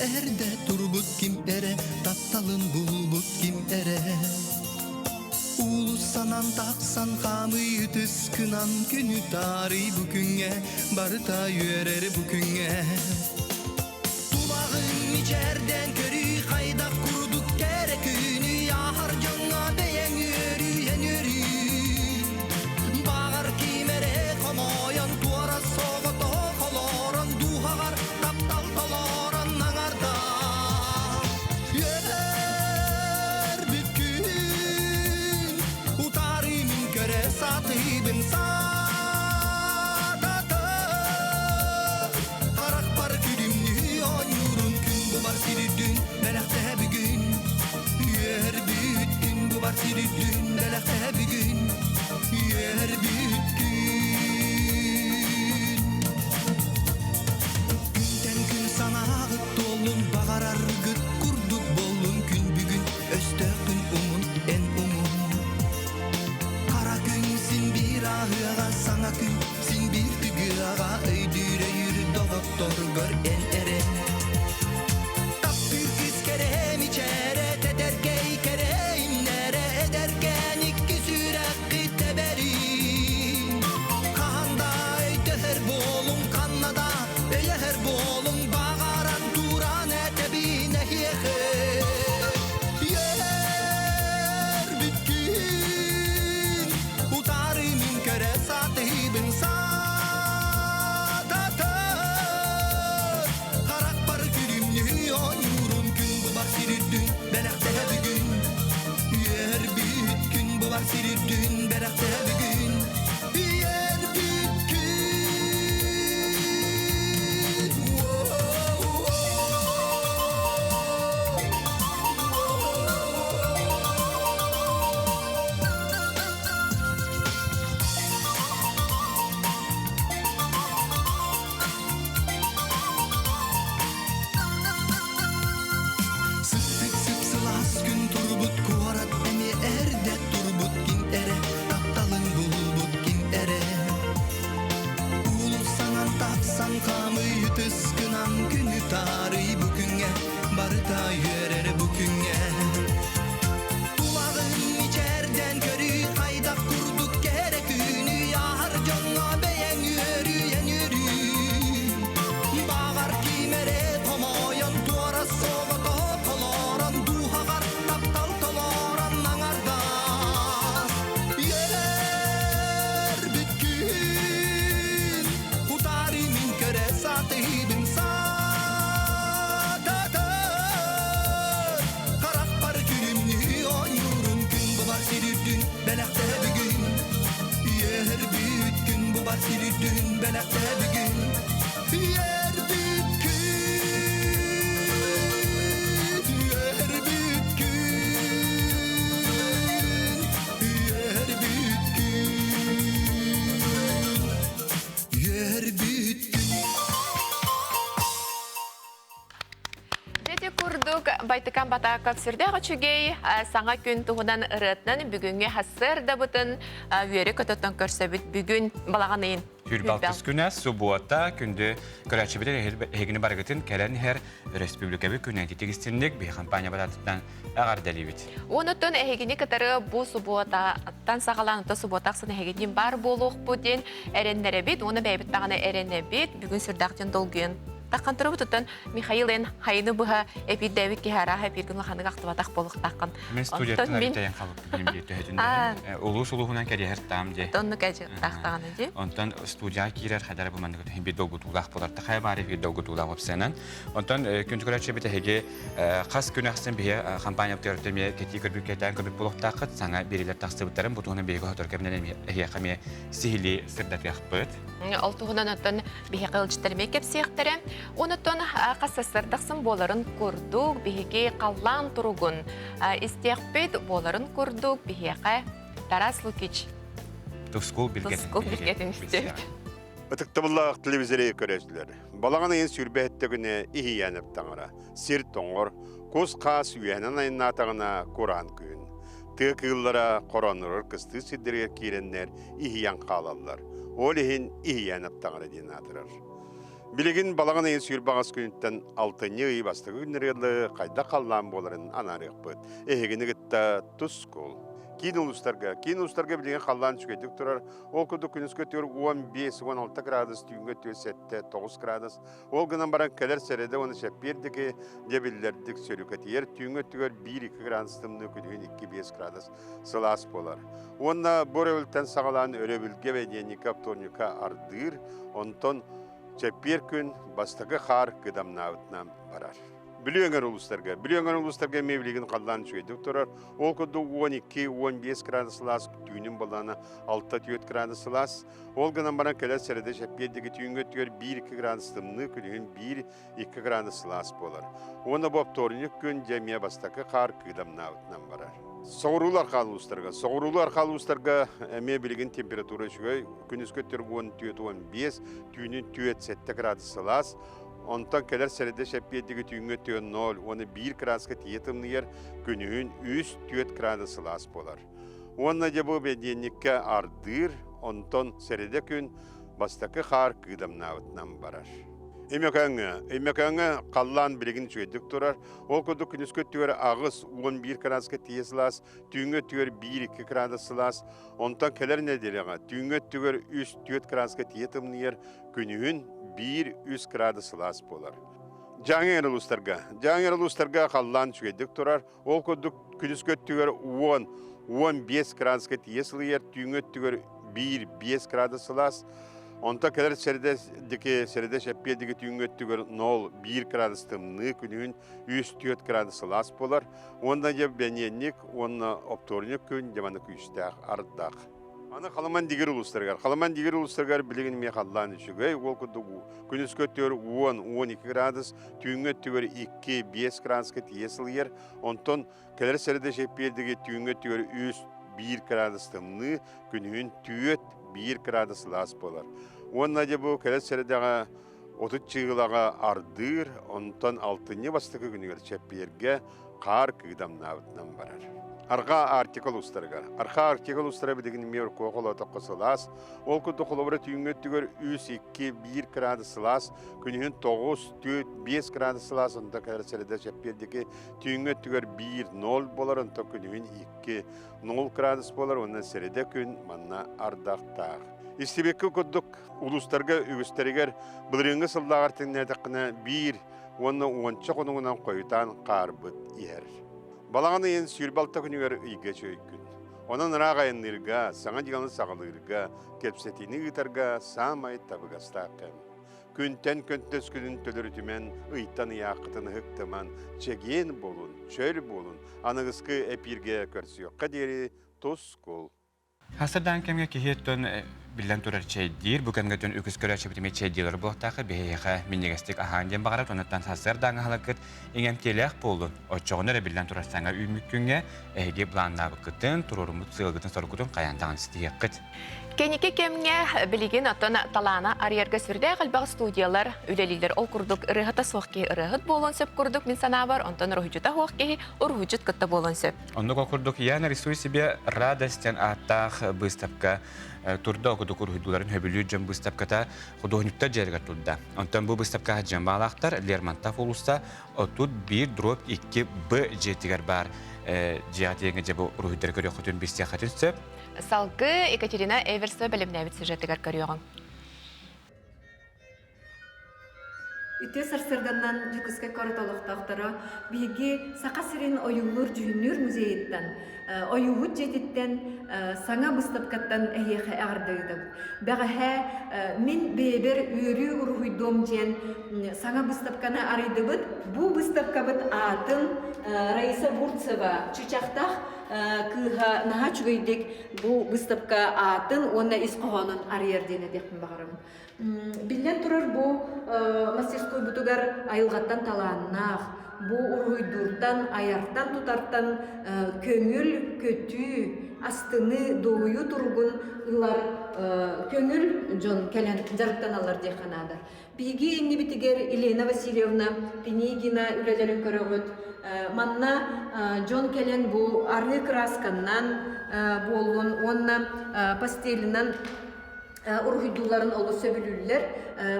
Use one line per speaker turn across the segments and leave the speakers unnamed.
erde turbut kim ere, taptalın bulbut kim ere. Ulusanan taksan kamıyı tıskınan günü tarihi bugüne, barıta yürer bugüne. Tulağın içerden körü kayda kurduk gerek günü, yahar cana beyen yürüyen yürü. Bağır kimere konoyan duvara soğutu koloran, duhağar taptal koloran nanarda. Yer bütün utarimin köre satibin sadatı. Karak par külümlü oyurun gün bu var siridün belakte bir gün. Yer bütün bu var siridün belakte bir gün. Yer bütün günden gün sana ağıt dolun, bağarar gıt kurduk bolun gün bugün. Östökün umun en umun. Kara gün sin bir ahığa, sana gün sin bir tıgığa. Öydüre yürü doktor gör en ere. Tap türküz kerem içere, tederkey kerem nere. Ederken iki sürekli teberin. Kahanda öydüher bolun kannada, öyeher bolun bağaran duran etebine hiyehe. Yer bitkin, utarimin köre satibin sadatı. Karak par külümlü oyurun gün bu var siridün belakte bir gün. Yer bitkin bu var siridün belakte bir gün. Yer bitkin. Sıp sılas gün turbut kuvarat emi erde turbut kim ere, taptalın bulbut kim ere. Ulusanan taksan kamıyı tıskınan günü tarihi bugüne, barıta yürer bugüne. Tulağın içerden körü kayda kurduk gerek günü, yahar cana beyen yürüyen yürü. Bağar kimere tomoyan duvara soğutu koloran, duhağar taptal koloran nanarda. Yer bitkin, utarimin köre satibin sadatı. Karak par külümlü oyurun gün bu var siridün belakte bir gün. Yer bitkin bu var siridün belakte bir gün. Yer bitkin, yer bitkin, yer bitkin, yer bitkin.
Дети курдук байтыкан батака сирдәгә чүгей саңа күн туһунан ырытнан бүгүнгә хасыр да бутын үере көтөтөн көрсөбүт бүгүн балаганын.
Hürbaltız günü subuata kündü Karaçibide hegini bargıtın kelen her Respublikabi günü titistindik bir kampanya batatından agar delibit.
Онутун эхигини кытары бу субботаттан сагаланып субботаксын эхигин бар болук будин эреннеребит, уну бэбит багана эренебит, бүгүн сүрдактын долгуен. Таккан турбу тутан Михаилен хайны буга эпидемик кихара хапиргин лаханы актыбатак болук таккан.
Мен студияттан абитаян калып билимди төһөтүндө. Улус улугунан кәдер там де.
Тонну кәҗи тактаганы ди.
Онтан студия кирер хадар бу мандык хим бит долгутулак болар тахай бар бит долгутулак опсенан. Онтан күнтү Кaraçibide heге кас күнәхсен бие кампания төртеме кети кырбыкетан кырбык болук такыт саңа берилер таксыбыттарын бутуна беге хатыр кемнен эге каме сихили сырдат яхпыт.
Алтугунан оттон бие кылчтарме кепсияктере. Онутон кассасырдаксын боларын курдук, биһиги каллан туругун. Истиякпет боларын курдук, биһига Тарас Лукич.
Тускул
билгетин истеп.
Ытыктыбыллах телевизоре көрөсүлөр. Балаганы ен сүрбеттегине ихиянып таңара. Сир тоңор, кос кас үйәнен айнатагына Куран күн. Тыгыллара коронор кысты сидерге киреннер ихиян калаллар. Олихин ихиянып таңара ден атырар. Билигин балаган ен сүйір бағас күнттен алтыны ый бастығы күннерелі қайда қаллан боларын анарық бұд. Эхегіні гітта тұс кол. Кейін ұлыстарға білген қаллан түскетік тұрар. Ол күді күніске төр 15-16 градус, түйінге төр 7-9 градус. Ол гынан баран кәлер сәреді оны шәппердігі дебілдердік сөрікетер. Түйінге төр 1-2 градустымны күдігін 2-5 градус сылас болар. Онна бұр өлтен сағалан өребілге вәденік авторника ардыр. Онтон Чеппер күн бастығы қар қыдамнауытнан барар. Білуеңер ұлыстарға мевлеген қалдан шөйдік тұрар. Ол күді 12-15 градус лас, түйінін баланы 6-7 градус лас. Ол ғынан баран кәлер сәреді шәппердегі түйінгі түйер 1-2 градус тымны күнігін 1-2 градус лас болар. Оны боп торынық күн жәмия бастығы қар қыдамнауытнан барар. Соғырулы арқалы ұстарға әме білген температура жүгей, күніс көттер 10-15, түйінін 7 градус лас. Онтан кәлер сәреді шәппедегі түйінгі түйін 0, оны 1 градусқа тиетімнер, күнігін 3-4 градус лас болар. Онна жабы бәденікке ардыр, онтан сәреді күн бастақы қар қыдамнауытнан барар. Эмекаңы қаллан білігін жүйедік тұрар. Ол күді күніс көттігер ағыз 11 градусқа тиесілас, түйінгі түйер 1-2 градус лас. Онтан кәлер нәделіға түйінгі түйер 3-4 градусқа тиетімнер, күнігін 1-3 градус лас болар. Жаңы ұлыстарға қаллан жүйедік тұрар. Ол күді күніс көттігер 10-15 градусқа тиесілер, түйінгі түйер 1-5 градус лас. Онта кәлер сәреді шәппедегі түйінгеттігер 0-1 градус тымны күнігін 3-4 градус лас болар. Онда жеп бәненік, онна опторник күн деманы күйістәқ ардақ. Аны қаламан дегер ұлыстарғар білігін ме қаллан үшігей. Ол күніс көттігер 10-12 градус, түйінгеттігер 2-5 градусқа тиесілер. Онтон кәлер сәреді шәппедегі түйінгеттігер 3-1 градус тымны күнігін 4-1 градус лас болар. Онна де бұл кәлет сәредеға 30 чығылаға ардыр, онтан алтыны бастығы күнігер чәпперге қар күйдамнауытынан барар. Арға артикл ұстарға бідігін мер қоғыл отаққа сылас. Ол күнді қолыбыры түйінгеттігер 3-2-1 градус лас, күнігін 9-4-5 градус лас, онта кәлет сәреді чәппердегі түйінгеттігер 1-0 болар, онта күнігін 2-0 градус болар, онна сәреді күн манна ардақтақ. Истебеккі күдік ұлыстарға үгістерігер бұлырыңғы сылдағар тіңнәдіқіна 1, онна 10 қоныңынан қойытан қарбыт ер. Балағаны ең сүйірбалта күнігер үйге чөйкін. Онан рағайынырға, саңа дегені сағылырға, кепсетіні ғытарға, самай табығастақын. Күнтен көнтес күнін төлір түмен, ұйттан яқытын ғықтыман, чеген болын, чөл болын, анығысқы әпірге көрсіоққа дері тұс кол.
Hasırdan kemge kihiyetton billen turar çeydir, bu kemge tön öküz körer çepitime çeydiler buhtaqı beheyeğe minnegestik ahanjen bağırat, onattan hasırdan halakıt ingen kelek bolun. Oçoğunlara billen turar sana ümmükünge, ehege planna bıkkıtın, tururumut sığılgıtın sorgutun qayandan istiyekit.
Kenike kemge bilgin atan talana ariyerge sürde qalbaq studiyalar üleliler ol kurduk ırıhata soğki ırıhıt bolon söp kurduk min sana var ondan ruhucuta hoğki ruhucut kıtta bolon söp.
Ondan kurduk ya narisuy себе радостен аттах выставка турда окудук рухудуларын хөбүлү выставката художниктер жерге турда. Онтан бу выставка жамбалактар Лермонтов улуста отут 1-2 жетигер бар. Жиатыгы жабу рухудер көрө хотун бистехатын сөп.
Салгы Екатерина Эверсо білімнәбіт сюжеттігер көріоғын.
Үте сарсырданнан жүкіске коротолықтақтары биги сақа сирен ойулur жүнүр музейеттен, ойулут жететтен саңа бұстапкаттан әйеқі ағырдайдым. Бәғіхә мен бейбер үйрі ұрғыдом жен саңа бұстапканы арайдыбыт, бұл бұстапкабыт атын Раиса Бурцева чучақтақ кыға наға чүгейдік бұл бұстапка атын онна исқоғанын арайердені деқпін бағарым. Билен тұрар бұл мастерской бұтығар айылғаттан таланнақ, бұл ұрғыдуртан, аяртан тұтартан көңіл көтü, астыны доғыю тұрғын ұлар көңіл жон кәлен жарықтан алар дейханадар. Биги енні бітігер Елена Васильевна Пенегина үлелерін көрігіт. Манна жон кәлен бұл ары красканнан болуын, онна пастелінен урухидуларын олу сөбүлүллер.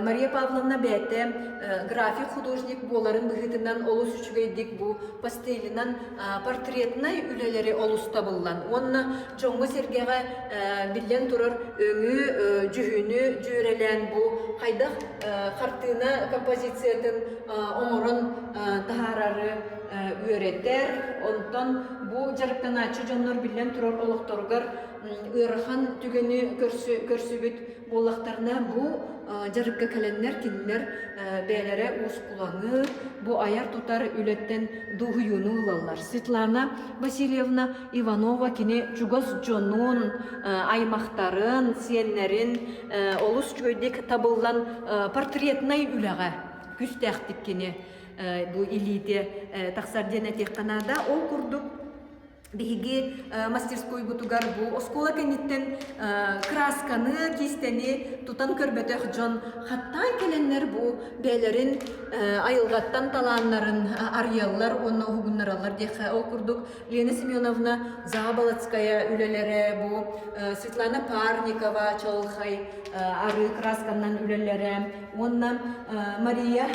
Мария Павловна бәте график художник боларын быгытынан олус үчүгейдик бу пастелинан портретнай үлелери олуста буллан. Онна жоңго сергеге билен турар өңү жүһүнү жөрелен бу кайдах картина композициятын оңорон тахарары үөретер. Онтон бу жарыктаначы жоннор билен турар олокторгар ырхан түгени көрсүбүт боллактарына бу жарыкка каленнер кинлер бээлере уус кулаңы бу аяр тутар үлеттен дугуюну ылалар. Светлана Васильевна Иванова кини чугас жонун аймактарын, сиеннерин олус чөйдик табылган портретнай үлага күстәхтик кини бу илите таксарден этек канада ол курдук. Биги мастерской бутугар бу оскола кенеттен красканы, кистени тутан көрбөтөх жон хаттан келеннер бу бээлерин айылгаттан талааннарын арьяллар, онна угуннаралар деха окурдук. Лена Семеновна Заболоцкая үлелере бу, Светлана Парникова чалхай ары красканнан үлелере, онна Мария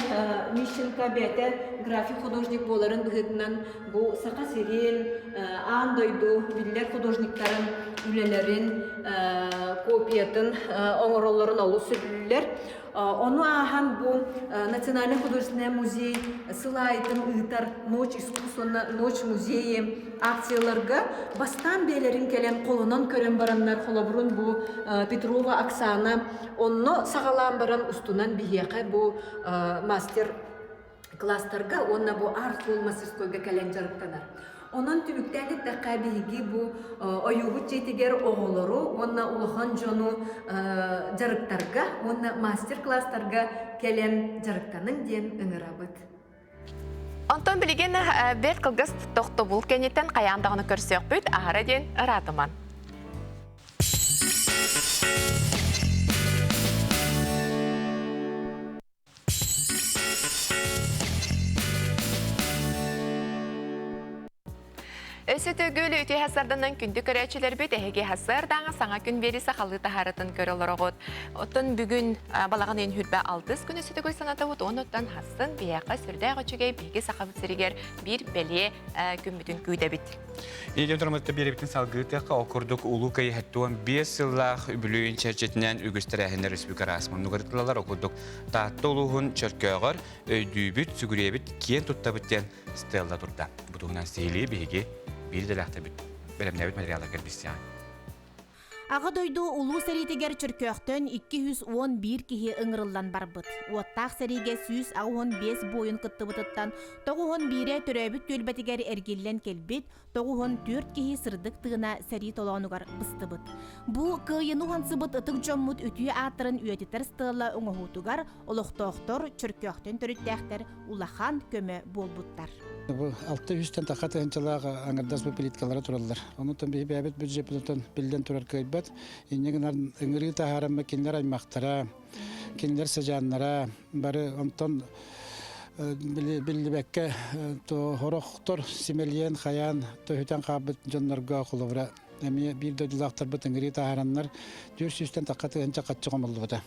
Мищенко бете график художник боларын быгытынан бу Сака Сирин, андойду биллер художниктарын үлелерин копиятын оңоролларын алу сүрүллер. Onu ахан бу Национальный художественный музей сылайтын ыйтар ночь искусствона, ночь музеи акцияларга бастан бейлерин келен колунан көрен бараннар холобурун бу Петрова Оксана онно сагалаан баран устунан бихияка бу мастер класстарга онна бу арт мастерскойга келен жарыктанар. Onun tübükteni takabigi bu oyuğu çetiger oğulları, onna ulahan jonu jarıktarga, onna master klasslarga kelen jarıktanın diyen öngörabıt.
Ondan bilgen bet kılgız toxtu bul keneten qayandağını körsök büt, ahara den aratıman. Өсөтө гөлі үте хасарданан күнді көрәчілер бет әйге хасарданға саңа күн берісі қалы тахарытын көрілер оғыт. Оттын бүгін балаған ең хүрбә 6 күн өсөтө гөл саната бұд, оныттан хасын бияққа сүрді ғычыгей бейге сақабыт сірігер бір бәле күн бүтін күйді біт.
Еген тұрмытты бері бітін салғытыққа оқырдық ұлы кайы әттуан 5 сыллақ үбілуін чәрчетінен үгістір әхінер республика расмын нүгіртілалар оқырдық. Таатты ұлығын чөркөғыр өйдүйбіт, сүгіребіт, кен тұттабыттен стелла тұрда. Бұтығынан сейлі бейге bir de lehte bit. Belemnevit materiallar gerbisyan.
Ağa doydu ulu seritiger çürköktön 211 kihi ıngırıllan barbıt. Ottaq serige 115 boyun kıttıbıtıttan 91'e töröbüt tölbetiger ergillen kelbit, 94 kihi sırdık tığına seri tolanugar bıstıbıt. Bu kıyını hansıbıt ıtık jommut ütüyü atırın üyetiter stığla oğutugar, oluqtoqtor çürköktön törüttəxter ulahan kömö bolbuttar.
Bu 600'ten takat hençalağa angardas bu politikalara turallar. Onu tabi bebet büdje piloton bilden turar kaybat. İnegin ıngırı taharamma kinler aymaktara, kinler sajanlara, bari onton billi bekke to horoqtor simeliyen xayan to hüten qabıt jonlarga qulavra. Emi bir dodulaqtar bu ıngırı taharanlar 400'ten takat hença qatçıqam oldu da.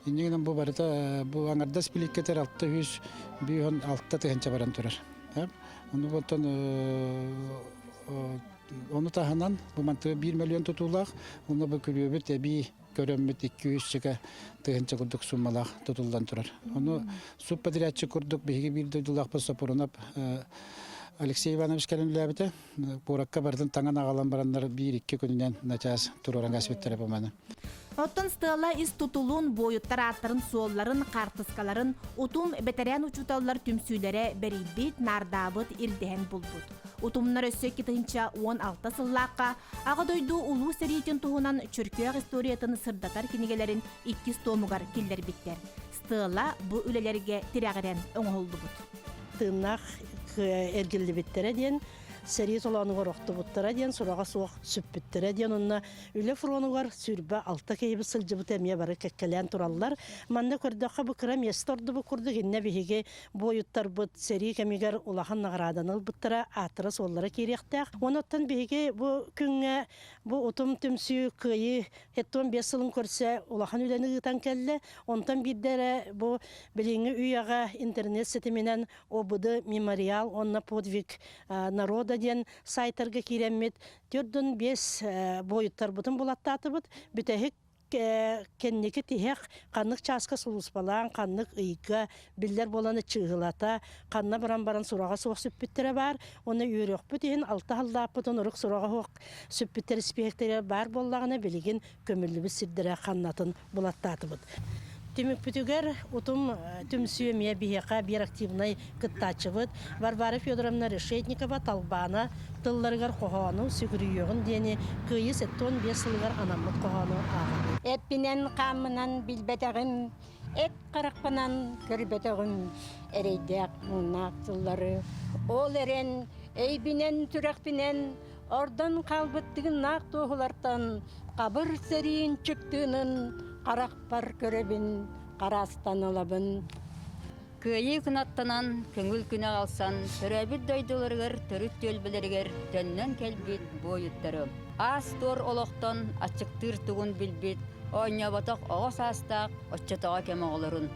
İnegin bu barıda bu angardas politikalar 600 bir 6 hença baran turar. Onu botan onu tahanan bu mantığı 1 milyon tutulaq, onu bu külübüt bir görünmüt 200 çıka tığınca kurduk summalaq tutuldan turar. Onu subpadiratçı kurduk bir dudulaq pasaporunap Alexey Ivanovich Kalinlabite Burakka bardan tangan ağalan baranlar 1-2 gününden naçaz tururan gasvettere pamanı.
Ottun stığla iz tutulun boyuttar atların solların, kartıskaların, utum beterian uçutallar tümsüylere beribit, nardabıt, irdehen bulbut. Utumlar össöki tığınca 16 sıllıqqa, ağa doydu ulu seriyetin tuğunan çürküyak istoriyatını sırdatar kinigelerin 2 tomugar killer bitter. Stığla bu ülelerge tirağıren öngoldu but.
Tığınak ergilli bittere diyen сери толанугар оқтубуттара диен сурага суох сүппүттера диен онна үле фуронугар сүрбе алта кейби сылжыбыт эмие бары кеккелен тураллар. Манна көрдөккө бу кырам есторду бу курдук инне биһиге боюттар бут сери кемигер улахан награданыл буттара атыра соллара киректек. Оноттан биһиге бу күнгө бу утум түмсү кыйы хеттон 5 сылын көрсө улахан үлени гытан келле. Онтан биддере бу билиңи үйага интернет сетименен обуды мемориал онна подвиг народа ден сайтарга киреммит. Төрдөн 5 боюттар бутун булаттатыбыт. Бүтехик кеннеки тихек каннык часка сулуспалан, каннык ыйга, биллер боланы чыгылата, канна баран сурага соқ сүппүттере бар. Оны үйрөк бүтен 6 халлаппытын урuk сурага хоқ сүппүттер спектері бар боллағына білеген көмірлі сирдері қаннатын булаттатыбыт. Тимик бүтүгер утум түмсүйемия бихека бир активный кыттачыбыт. Варвара Федоровна Решетникова талбана тылларгар кохону сүгүрүйөгүн дени кыйы сеттон 5 сылгар анаммыт кохону ага.
Эппинен камынан билбетегин, эт каракпынан көрбетегин эрейдек нактыллары. Ол эрен эйбинен түрекпинен ордан калбыттыгын нактоолартан кабыр сериин чыктыынын Қарақпар көребін, қарастан олабын. Көйі күнаттанан, көңіл күні алсан, түрәбіт дойдылырғыр, түріт төлбілергер, төннен кәлбет бойыттары. Ас тор олықтан, ачықтыр тұғын білбет, ойна батақ оғас астақ, отчатаға кәмі олырын.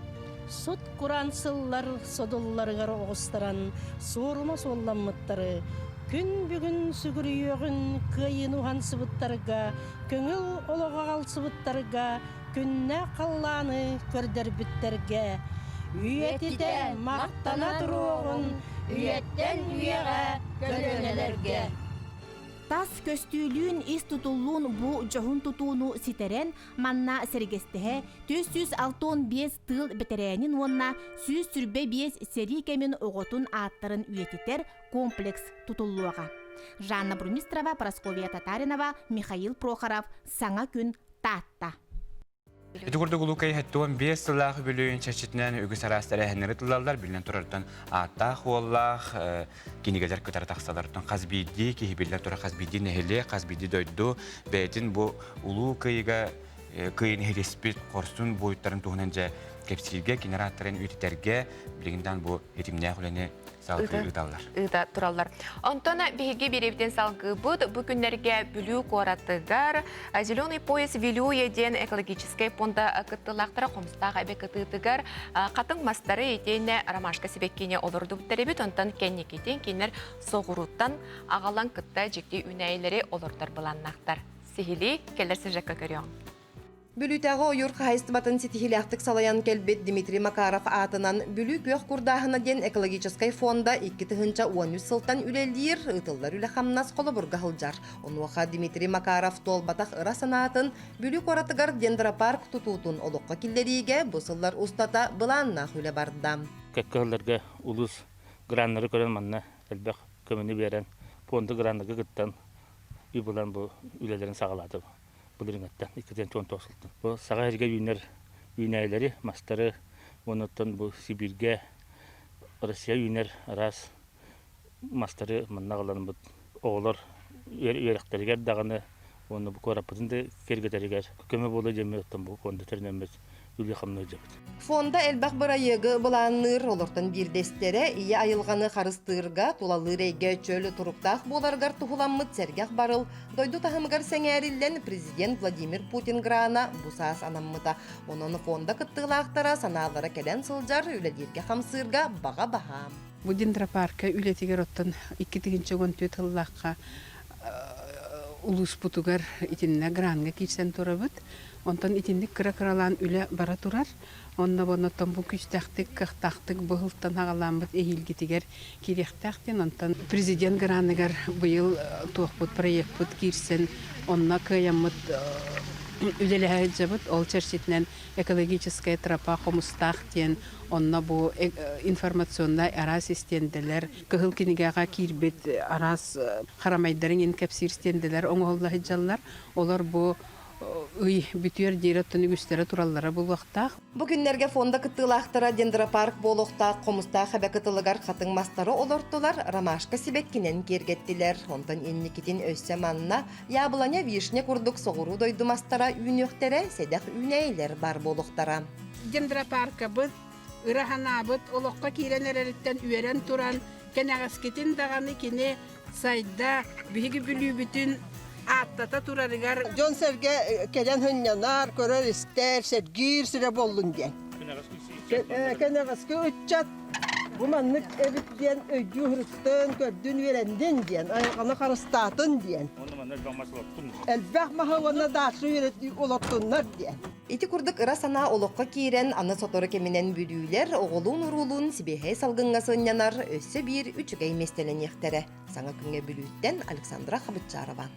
Сот құран сыллар, содылларығар оғыстаран, сорыма солламыттары, күн бүгін сүгірүйөгін кыйын уған сыбыттарға, көңіл олыға қал сыбыттарға, күнне қалланы көрдер бүттерге. Үйетіде мақтана тұруғын, үйеттен үйеға көлөнелерге.
Тас көстүүлүүн ис тутулуун бу жохун тутууну ситерен манна сергестеhe 465 тыл бетеренин онна 100 сүрбе 5 сери кемин оготун аттарын үйетитер комплекс тутуллуага. Жанна Брумистрова, Прасковия Татаринова, Михаил Прохоров, Саңа күн татта.
Этигурду гулукай хаттуан 5 сыллах бүлүүн чачитнен үгүс арастары хэннери тылаллар билен турартан аттах уоллах кинигелер көтөр таксалартан казбиди кихибиллер тура казбиди нехеле казбиди дойду бетин бу улуу кыйга кыйын хелеспит корсун боюттарын туһунан же кепсилге генераторын үттерге билигиндан бу этимне хулене
Ыда тураллар. Онтона биһиги биребитен салгыбыт бу күннерге бүлүү коратыгар зеленый пояс вилюе ден экологический понда кыттылактара комстага эбе кытытыгар катын мастары этене ромашка себеккене олорду бтеребит онтон кенникетен кинер согуруттан агалан кытта жекти үнәйлери олордар буланнактар. Сихили келерсин жакка көрөң.
Бүлүтәгә ойыр хайстыбатын ситихиляхтык салаян келбет Дмитрий Макаров атынан бүлү көк курдахына ден экологический фонда 2013 сылтан үлелдир ытылдар үле хамнас колобурга хылжар. Онуаха Дмитрий Макаров толбатах ыра санатын бүлү коратыгар дендропарк тутутун олокка киллериге бусыллар устата быланна хүле бардам.
Кеккелерге улус граннары көрөн манна элбек көмүнү берен фонды граннага гыттан үй булан бу үлелерин сагалады. Бұлырыңаттан, икіден чон тосылды. Бұл саға әрге үйнәйлері, мастары, оныттан бұл Сибирге, Россия үйнер арас мастары маннағыларын бұл оғылар үйеріқтергер дағаны, оны бұл корапытынды кергетергер. Көмі болы жеме өттен бұл фонды түрінеміз үлі қамны өжебіт.
Фонда элбақ бір айығы бұланыр олыртын бірдестере ие айылғаны қарыстырға тулалы рейге чөлі тұруқтақ боларғар тұхыламмыт сәргәқ барыл. Дойду тахымығар сәңәрілден президент Владимир Путин грана бұсас анаммыта. Оның фонда кыттығылақтара саналары кәлен сылжар үләдерге қамсырға баға-баға.
Бұл дендропарка үлетігер оттан 2-2 тыллаққа улус путугар итинне гранга кичсен турабыт. Онтан итинник кыра-кыралан үле бара турар. Онна боноттан бу күчтәхтик, кыхтахтик быһылтан агаламбыт эхилгитигер кирехтахтин. Онтан президент граныгар быйыл туохпут проектпут кирсен. Онна кыяммыт үлелеһе жабыт ол черчитнен экологическая тропа хомустахтен. Онна бу информационный ара системделер кыһыл кинигага кирбет арас харамайдарын инкапсир системделер оңоллаһы жаллар. Олар бу ый бүтүер диреттен үгүстері тураллара булуактаах.
Бу күннерге фонда кыттылаахтара дендропарк болохта комуста хабе кытылыгар хатын мастары олортулар ромашка сибеккинен кергеттилер. Онтан инникитин өссө манна яблоня вишне курдук соғуру дойду мастара үйнөктере седах үйнейлер бар болохтара.
Дендропарка быт, ырахана быт, олоққа киренереріттен үйерен туран, кенағаскетін дағаны кене сайда биһиги бүлүү бүтүн аттата турарыгар.
Жон серге келен хыннанар, көрөр истер, сергир сире болдун ден. Кенағаскы үтчат, bu manlık evet diyen öydü hırıttın, gördün verendin diyen, ayağına karıstatın diyen. Elbək mahavana daşı ulattunlar diyen.
Ити курдук ыра сана олоққа киирен аны сотору кеминен бүлүүлер оголун урулун сибихей салгынга сыннянар өссө бир үчүгей местеленехтере. Саңа күнгө бүлүүттен Александра Хабытчарова.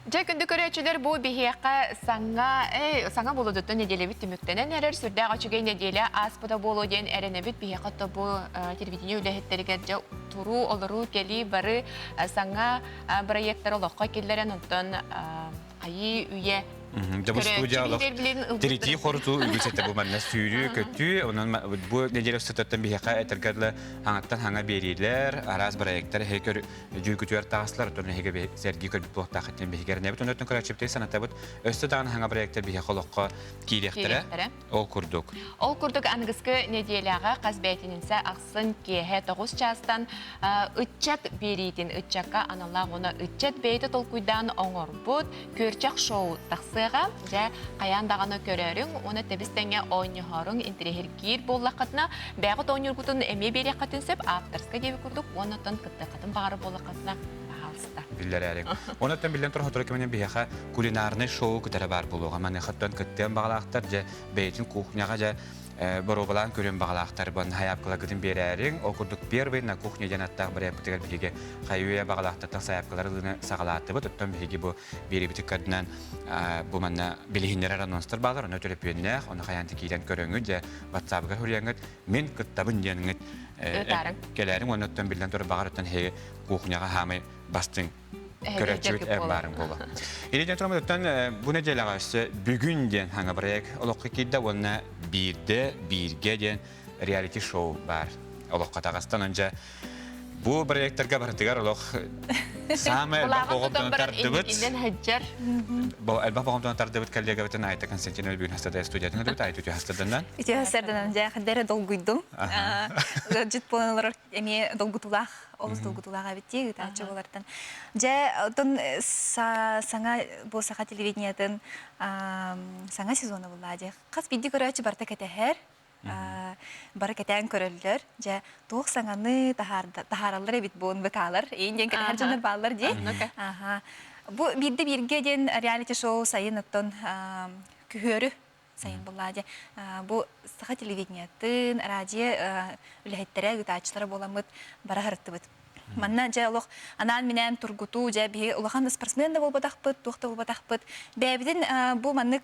Жа күндү көрөчүлөр бу бихиякка саңа болудуттун неделебит түмүктенен эрер сүрдө ачугей неделе аспыда болу ден эренебит бихиякка бу телевидение үлехеттерге жа туру олору кели бары саңа проекттер олоққа келлерен онтон айы үйе
Жабы студиялық терити хоруту үгүсетте бу манна сүйрүү көттүү, онун бу неделе статтан бихека этергерле хаңаттан хаңа берилер, араз проекттер хекер жүгүтүер тагыслар, тон хеге серги көрүп блокта хаттен бихегерне бит онун көрөчүптө санатабыт өстөдөн хаңа проекттер бихеколокко кииректере ол курдук.
Ол курдук ангыскы неделяга казбетининсе аксын кехе 9 частан ытчат беритин ытчакка аналар оны ытчат бейте толкуйдан оңорбут көрчак шоу таксы жа каяндаганы көрөрүң, оны тебистеңе ойнохорун интерьергир боллакатына бягыт ойнургутун эме берекатын сөп авторска деби курдук, онотон кыттакатын баары боллакатына баалыста.
Биллерерин. Онотон билен тур хотор кеменен бияха кулинарный шоу кытары бар болуга, мане хаттан кыттен багалактар же бейтин кухняга же боробалан көрөн багалактар бон хаяпкала гыдын берерин, окурдук первый на кухне жанаттак бир эптегер биге хайуя багалактар саяпкаларын сагалатты бут, оттон биге бу берибитиккадынан бу манна билихиннер анонстар балар, оны төлөпүнне, оны хаянты кийден көрөңү же WhatsApp-га хүрөңүт, мен кыттабын деңит келерин, оноттон билен тур багараттан хеге кухняга хамы бастың көрөчүт барын болу. Илиден турамыттан бу неделагасы бүгүнден хаңа проект олоққа кийде, оны бирге ден реалити шоу бар. Олоққа тагыстан önce бу проекттерге бардыгар олоқ самый багомтон тардыбыт. Бу алба багомтон тардыбыт коллега битен айта Константин бүгүн хастада студиятын өтөт айтып хастадан.
Ити хастадан жа хадere долгуйдум. Жит поналар эми долгутулах, олус долгутулага битти тачы болардан. Жа тон саңа бу саха телевидениятын саңа сезоны булады. Кас бидди көрөчү барта кетехер. Бары кетен көрөллөр, же тоқ саңаны тахаралар бит буын быкалар, эйнден кетер жанар баллар де. Бу бирде бирге ден реалити шоу сайын оттон күхөрү сайын булады. Бу саха телевидениятын, радио үлехеттере гытачылар боламыт бара харыттыбыт. Манна же олох анан менен тургуту же би олохан спортсмен да болбатакпыт, тохта болбатакпыт. Бэбиден бу маннык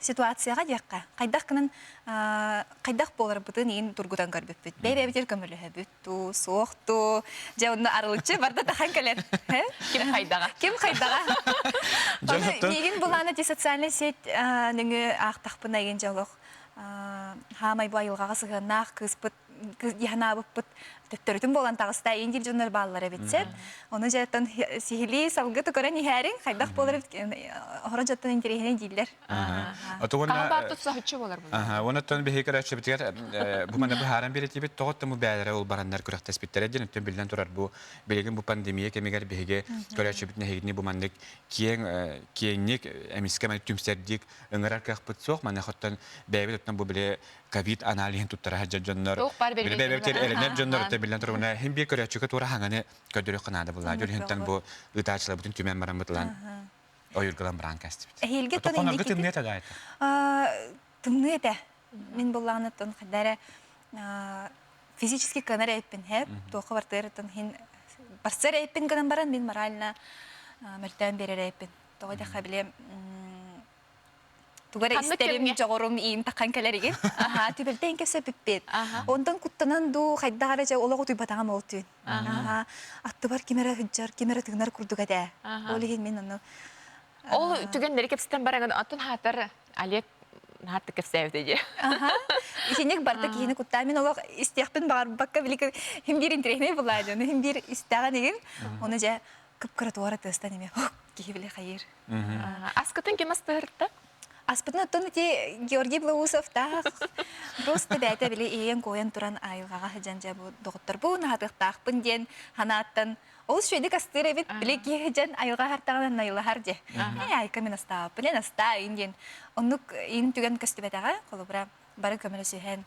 ситуацияга жакка кайдак болар бутын ин тургудан көрбөппүт. Бебебитер көмөлөбүт, соохту, же онун арылычы барда тахан келер.
Ким кайдага?
Неген буланы де социальный сеть нөңө актакпын деген жолок. Хамай байылгага сыгынак кыспыт, яхнабыппыт, төттөрүтүн болгон тагыста эндир жонор баллары битсет. Оны жаттан сихили салгы төкөрөн ихәрин кайдак болар хора жаттан интерехне дилер.
Калбар тутса хүчү болар бу.
Онотон бехекер ачыбытыр. Бу мана бу харам беретибит тоготтому бәләре ул барандар күрәктәс биттәрәден өттен билдән турар бу белеген бу пандемия кемегәр беге көрәчебитне хегне бу мандык киеңник эмискә мән түмсәрдик ыңгырар кахпыт сок мана хоттан бәбит өттен бу биле ковид анализын туттара хаҗҗаннар. Бәбиттер эленер җаннар билен турына һәм бик көрәчүгә туры хаңаны көдөрү кынады булар. Җөрһентән бу ытачлар бүтән түмән барам бутлан. Ойыргылан баран кастып.
Хилге тон инде.
Тымны тагайт.
Тымны да. Мин булланы тон хәдәре физически канар әйпен һәп, тохы бартыртын хин барсыр әйпен гынан баран мин морально мәртән берер әйпен. Тогы да хәбле тугара истерим жогорум ин такан келериген. Түбелден кесе биппет. Ондан куттанан ду хайдагара же ологу туйбатага молтун. Атты бар кимере хүҗҗар, кимере тыгнар курдуга да. Олеген мен аны
Ол түгеннери кепситен бараган атын хатар Олег хатты кепсевде же.
Исенек барда кихини куттамин олох истехпен бар бакка билик хим бир интерехне булайды. Хим бир истага деген оны же кыпкыры туара тестан эме. Кихи биле хайыр.
Аскытын кем астыртта?
Аспытын оттон те Георгий Блаусов та просто бәйті біле ең қойын тұран айылғаға хыжан бу доғыттар бұ нағадықтақпын ден ханаттан ол шөйдік астыр әбет біле кейжан айылға хартағынан айылы харде. Айка мен аста, білен аста инден. Оннық ең түген көстібетаға қолы бары көмірі сүйен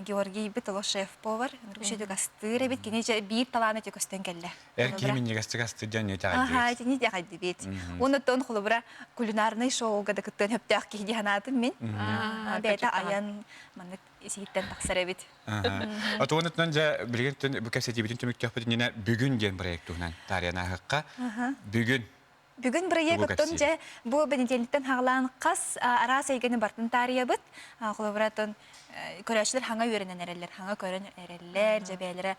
Георгий бит олы шеф повар. Шөйдік астыр әбет кенеже бейіп таланы те көстен кәлі.
Әркемен негастық астыр ден не тағайды?
Аха, не тағайды бет. Оны тон қолы бұра кулинарный шоуға да күттен өптіғ кейде ханатын мен. Бәйті аян манық есейттен тақсар әбет.
Аты онытынан жа білген бұл кәсеті бетін түмікті өппетін ені бүгін ген проект ұғынан тарияна ғыққа.
Бүгін проект ұттын жа бұл бәнетеліктен хағылан қас ара сейгені бартын тария бұд. Қолы бұратын көрәшілер хаңа өрінен әрелер, хаңа көрін әрелер, жабәлері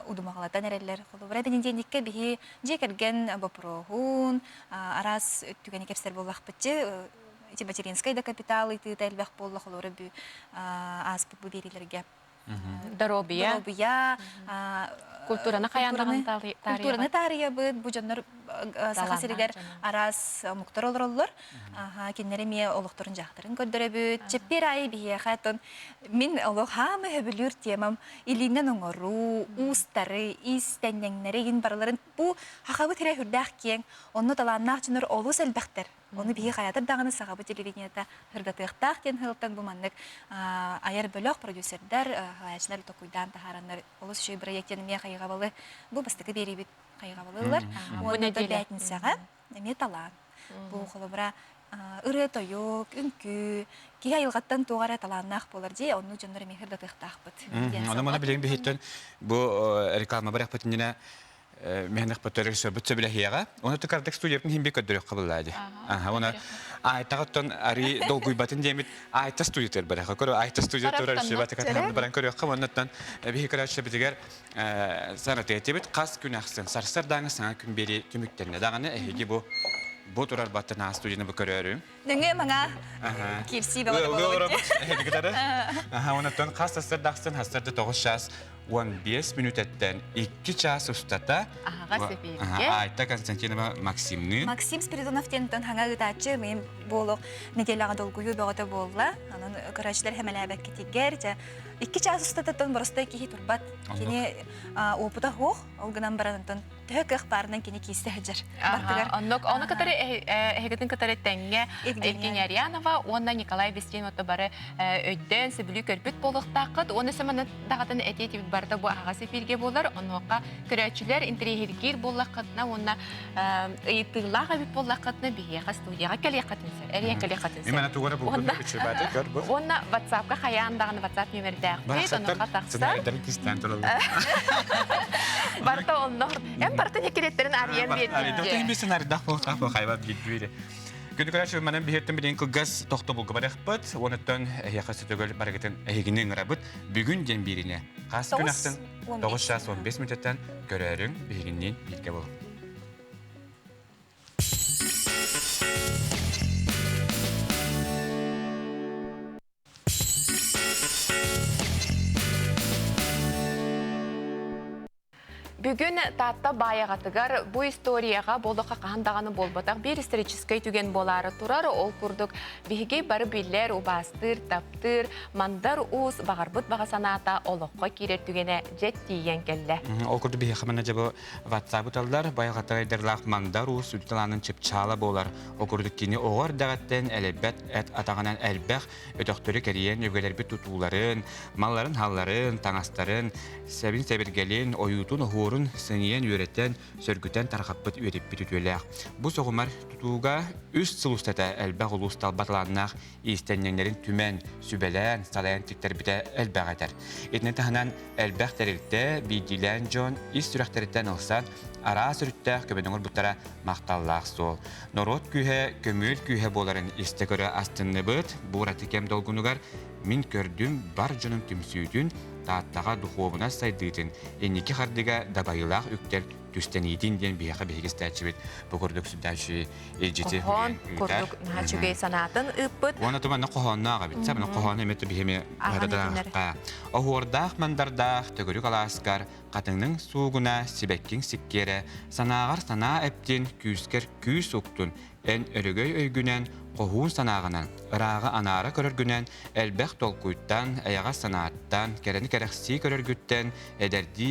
ұдымағалатан әрелер. Қолы бұра бәнетелікке бігі же кәрген бапырағын, арас түгені кепсер болақ бітчі, материнская да капитал ити тәлбәқ болы қолы бұ аспы бұ берілерге.
Доробия. Культураны қаяндағын тария.
Культураны тария бұд, бұ жаннар сақасырегер арас мұқтар олар олар. Кеннері ме олықтырын жақтырын көддірі бұд. Чеппер айы бейе қатын. Мен олық хамы өбілір темам. Илінен оңыру, ұстары, истәннеңнері ен барыларын. Бұ хақабы тірі хүрдәқ кен. Оны таланнақ жыныр олу сәлбәқтір. Оны бейе қаятыр дағыны сағабы телевиденията хүрдатықтақ кен ғылттан бұл маннық айар бөліқ продюсердер, ғайашынар тоқуйдан тахаранар олыс үшей проекттен ме қайғабалы. Бұл бастықы бері бет қайғабалылар. Оны да бәйтін саға әме талан. Бұл қолы бұра ұры тойық, үнкі, кей айылғаттан туғара таланнақ болар де, оны жонлары ме хүрдатықтақ бұд.
Оны мұна білген бейттен бұл реклама барақ бұтынына мехнық бұттырық сөбітсі біле хияға. Оны түкардық студияптың химбек өдірек қабылдайды. Оны айтағыттан ари долгуй батын демет айта студиятыр бараға. Көрі айта студиятыр арши баты қатамды баран көрек қам. Оннаттан бейі көрәтші бітігер санаты етебет қас күн ақсын. Сарсар даңы саңа күн бері түміктеріне дағаны әйге бұл тұрар баттын аға студияны бұл көрерім.
Нүңі маңа кепсі бағады
Оннаттан қас састар дақсын хастарды 9 час 15 минут әттен 2 час ұстата айта Константинова Максимны.
Максим Спиридоновтен хаңа ұтачы мен болық неделяға долгую бағыты болла. Анын көрәшілер хәмәлі әбәк кетегер. 2 час ұстататын бұрыстай кейі тұрбат. Кені опыта хоқ, олғынан баранын төк ұқпарынан кені кейісті әджір.
Оны катары әйгетін катары тәңге Евгения Арианова, онда Николай Бестеновты бары өйден сөбілі көрбіт болықтақыд. Оны сөміні дағатын әтеті барды бұл аға сепелге болар. Онуға көрәтшілер интерьергер болақытына, онна ұйтылаға бит болақытына бейеға студияға кәле қатынсы, әрия кәле қатынсы.
Имена туғары бұл күні үші бәді көр бұл?
Онна WhatsApp-қа қаяндағын WhatsApp нөмірді Барта оннор. Эм барта некереттерин ариян берді.
Ариян бесін аридақ болықтақ бұл қайбап едвейді. Күні көрәші мәнен бейеттен білен күлгіз тоқты бұлғы барық бұд. Оныттан әйеқасы төгіл барығытын әйгінің ұра бұд. Бүгін ден беріне. Қас күн ақтын 9 час 15 минуттан көрәрің бейгіннен белге бұл.
Бүгін татта баяғатығар бұл историяға болдыққа қандағаны болбатақ бір историческай түген болары тұрар. Ол күрдік бейге бары білер, убастыр, таптыр, мандар ұз, бағарбыт бағасаната олыққа керер түгені жет дейген келі.
Ол күрді бейге қамана жабы WhatsApp ұталдар, баяғатығы айдарлақ мандар ұз үдіталанын чыпчала болар. Ол күрдік кені оғар дағаттен әлебет әт атағанан әлбәқ өтіқтөрі кәріен өгелер бі тұтуларын, малларын, халларын, таңастарын, сәбін сәбіргелін, ойутын, орын сыниян үйреттен, сөргітен тарқаппыт үйреп бітүтөләқ. Бұл соғымар тұтуға үст сылыстата әлбәқ ұлыстал батыланнақ естеннеңлерін түмен, сүбәлән, салаян тіктер біті әлбәқ әтер. Етіне тағынан әлбәқ тәрілікті бейдилән жон ес сүрәқтеріттен ұлсан, ара сүріттәқ көбеніңір бұттара мақталлақ сол. Норот күйе, көміл күйе боларын есті көрі астынны бұд, бұғыраты кем долғынығар, мен көрдім бар жоным түмсүйдін, тааттаға дұхуабына сайдыйтын, енекі қардыға дабайылақ үктел түстен идин ден бияха бигестәчибит бу курдук сүдәчи эҗите.
Кохон курдук нахачугей санатын ыппыт.
Уна туманна кохоннага бит. Сабна кохонна мете бихеме харадага. Охордах мандардах төгүрүк аласкар катыңның сугуна сибеккин сиккере санаагар санаа эптин күскер күс уктун эн өрөгөй өйгүнен кохуун санаагынан ыраагы анаара көрөргүнен элбэх толкуйттан аяга санааттан керени керехси көрөргүттен эдерди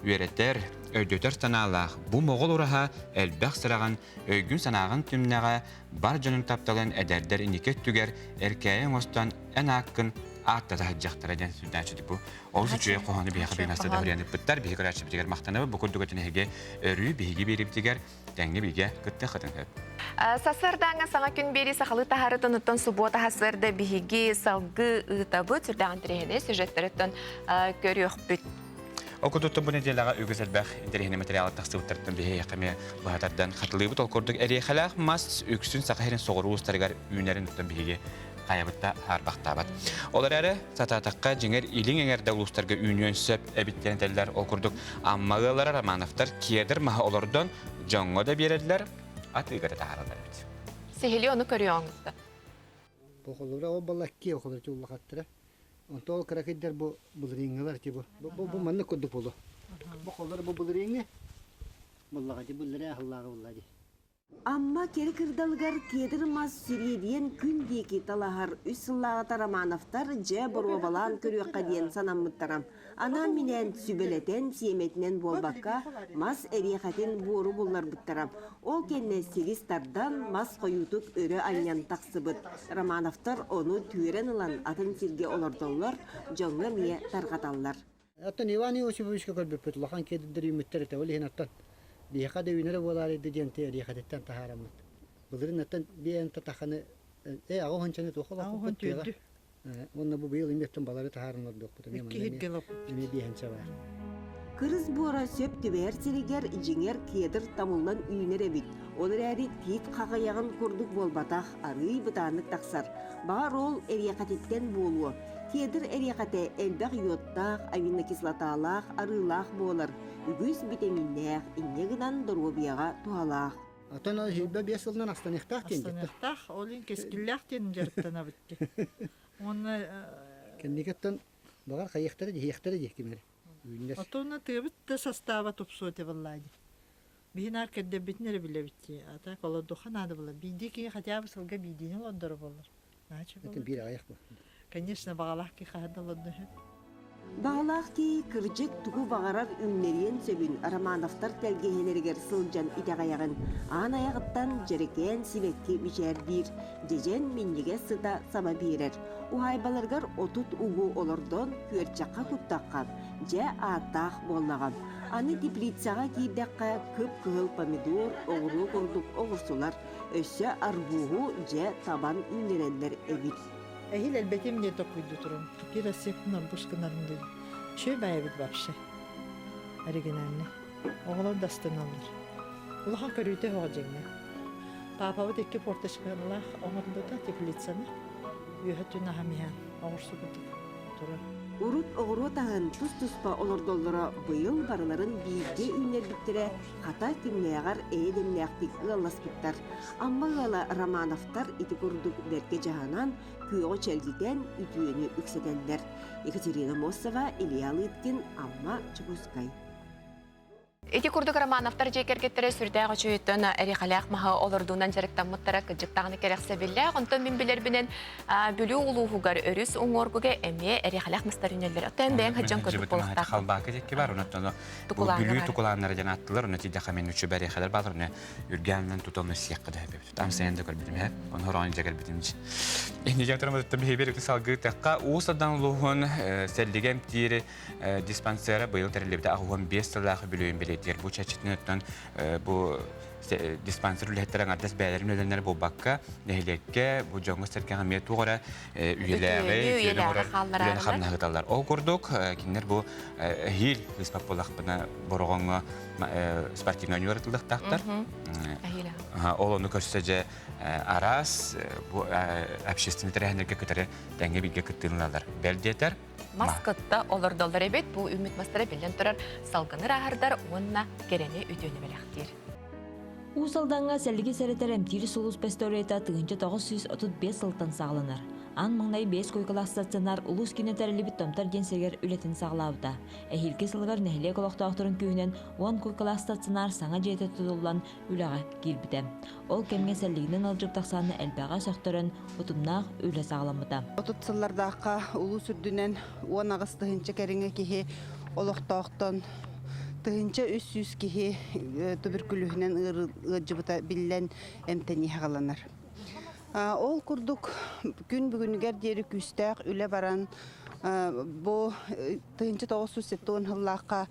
үеретер өйдөтөр санаалаах бу могол ураха элбэх сыраган өйгүн санаагын түмнага бар жөнүн тапталын эдердер иникет түгер эркэйин остан эн аккын аттата хаджактара ден сүдәчү бу. Ол сүчүе коханы бияха бинасты да хүрәнеп биттер бихи көрәчү битер мактанабы бу күрдүгөтүн эге өрү бихиги берип тигер тәңге биге кытты хатын хеп.
Сасырдаңа саңа күн бери сахалы тахарытын уттан суббота хасырды бихиги салгы ытабы түрдәгән тирәһенә сюжеттердән көрөк бит.
Окутуттун бу неделяга үгүзелбэх интерехне материалы тахсыбыттырдын бихи якыме баатардан хатылыбыт ол курдук эрехалах мас үксүн сахарин согуруустаргар үнәрин уттан бихиги каябытта харбактабат. Олар әрі сататаққа жеңер илин еңерді улустарға үйнен сөп әбіттенетелер окурдук. Аммағылары Романовтар киедір маға олардан жоңға да береділер, ат үйгәрі тағаралар бит.
Сехили оны көріоңызды.
Бұқылыра ол балакки оқылыр жолы қаттыра. Онта ол қарақайдар бұл реңгілер те бұл. Бұл манны көдік болу. Бұқылыр бұл реңгі. Бұллаға де бұл рәғыллағы бұллады.
Amma keri kırdalgar kedir mas süriyediyen gün deki talahar üssıllağı Романовтар je borvabalan körüyakka diyen sanamıttaram. Ana minen sübeleten siyemetinen bolbakka mas eriyahatin boru bullar buttaram. Ol kenne 8 tardan mas koyutuk örü anyan taksıbıt. Романовтар onu tüyerenılan atın sirge olordollar, jonga miye targatallar.
Atan Ivani Osipovичка көрбөппөт лахан кедидер үмүттер эте ол хинаттан. Бияка да үйнере болары дегенте эрихатеттен тахарамыт. Булырын аттан биен татаханы агы хончаны тохола коппөттү. Онна бу быйыл иметтен балары тахарынлар докпут. Эми биенче бар.
Kırız bora söp tüber siriger jinger keder tamullan üynere bit. Olur äri tit kagayagın kurduk bolbataq arıy bıtanık taksar. Bağır ol eriyakatetten bolu. Keder eriyakate elbaq yottaq, amino kislotalaq, arılaq bolar. Ügüs vitaminler, inneginan dorobiyaga tuhalaq.
Atan o hilbe 5 yıldan astanıqtaq dendi.
Astanıqtaq, olin keskillaq dendi jarttana bitti. Onu
Kendiketten bağır kayıqtara diyeqtara diyekimeri.
Отона тыбытты состава тупсуэте валлади. Бинар кэдде битнери биле битти. Ата кола духа надо было. Бидики хотя бы сылга бидини лондор болар. Наче
Это бир аяқ bu.
Конечно, бағалақ ки хада лондор.
Bağlaq ki kırcık tuğu bağarar ünleriyen söbün Романовтар telgeheneriger sılcan itağayağın. An ayağıttan jereken sivekki biçer bir. Jejen minlige sıda sama birer. Uhaybalargar otut ugu olordon küerçakka kuttaqqa. Je ataq bollağam. Anı tiplitsağa kirdaqqa köp kıhıl pomidor, oğru kurduk oğursular. Össe arbuğu je taban ünlerenler evit.
Ehil elbette мне токуйду турун. Кира сепнар бушканарын dedi. Чөй байбит вообще. Оригинальный. Оғлар дастаналар. Улахан көрүтө хоожеңне. Папа вот эки порташкалах оңордода теплицаны. Үйөтүнө хамихан. Оңорсу кутук. Тура.
Urut oğru tahın tuz-tuzpa olordollara bıyıl barıların bilge ünler bittire hata kimneyağar eğdemleyaktik ılalas bittar. Amma ıla Романовтар iti kurduk derke jahanan kүйöğü çelgiten ütüyeni üksetenler. Екатерина Мосова, Илья Лыткин, Amma Чебускай.
Эти курдук Романовтар жекергеттері сүрдәғы чүйеттен әріқалақ маға олырдуынан жарықтан мұттара күджіктағыны керексе білі. Онтан мен білер бінен бүлі ұлуғығар өріс оңоргуға әме әріқалақ мұстар үнелер. Оттан бәйін қаджан көтіп болықтақ.
Қалбақы жекке бар, онаттан бүлі тұқыланлары жан аттылар, оны тейдеқа мен үші бәрі қадар балыр, оны үргеннен тұталыны сияққы да өбіп. Там сәйінді көрбедім, оны ғырауын жегер бедім. Эхне жақтарымызды бейберікті салғы таққа уысадан ұлуғын сәлдеген тиері диспансері бұйыл тәрілебді ағуын 5 сылағы бүліен біледі. Bu çeşitli bu dispanser üyelerden adres beylerin ödenleri bu bakka nehlekke bu jongu serken hamiyet uğra üyeleri hamna hıtallar. O kurduk kinler bu hil ispapolak bana borgonga sportivno üniversitelik taktar. Onu köşece aras bu общественный тренерге kötüre denge bilge kıttığınlar beldeter.
маскотта олордолар эбит, бу үмүт мастара билен турар салгыныр ахардар онна керене үтөнү белектир.
Усалданга сәллиги сәретер әмтири сулус песторета тыгынча 935 сылтан сағланар. Ан маңнай 5 койкалақ стационар улус кинетәрілі біттомтар денсергер үлетін сағлауыда. Әхилке сылғар нәхіле колоқтауқтырын күйінен 10 койкалақ стационар саңа жеті тұтылан үліға кирбіті. Ол кемге сәллигінен алжып тақсаны әлбәға соқтырын ұтымнақ үлі сағламыда.
Отут сыллардаққа улус үрдінен 10 ағыс тыгынча кәріңе кеге олықтауқтан тыгынча 300 кеге туберкулюхінен ыржыбыта билен әмтәне хағаланар. Ол күрдік күн бүгінігер дері күстәқ үлі баран бұл тыгынча 970 хыллаққа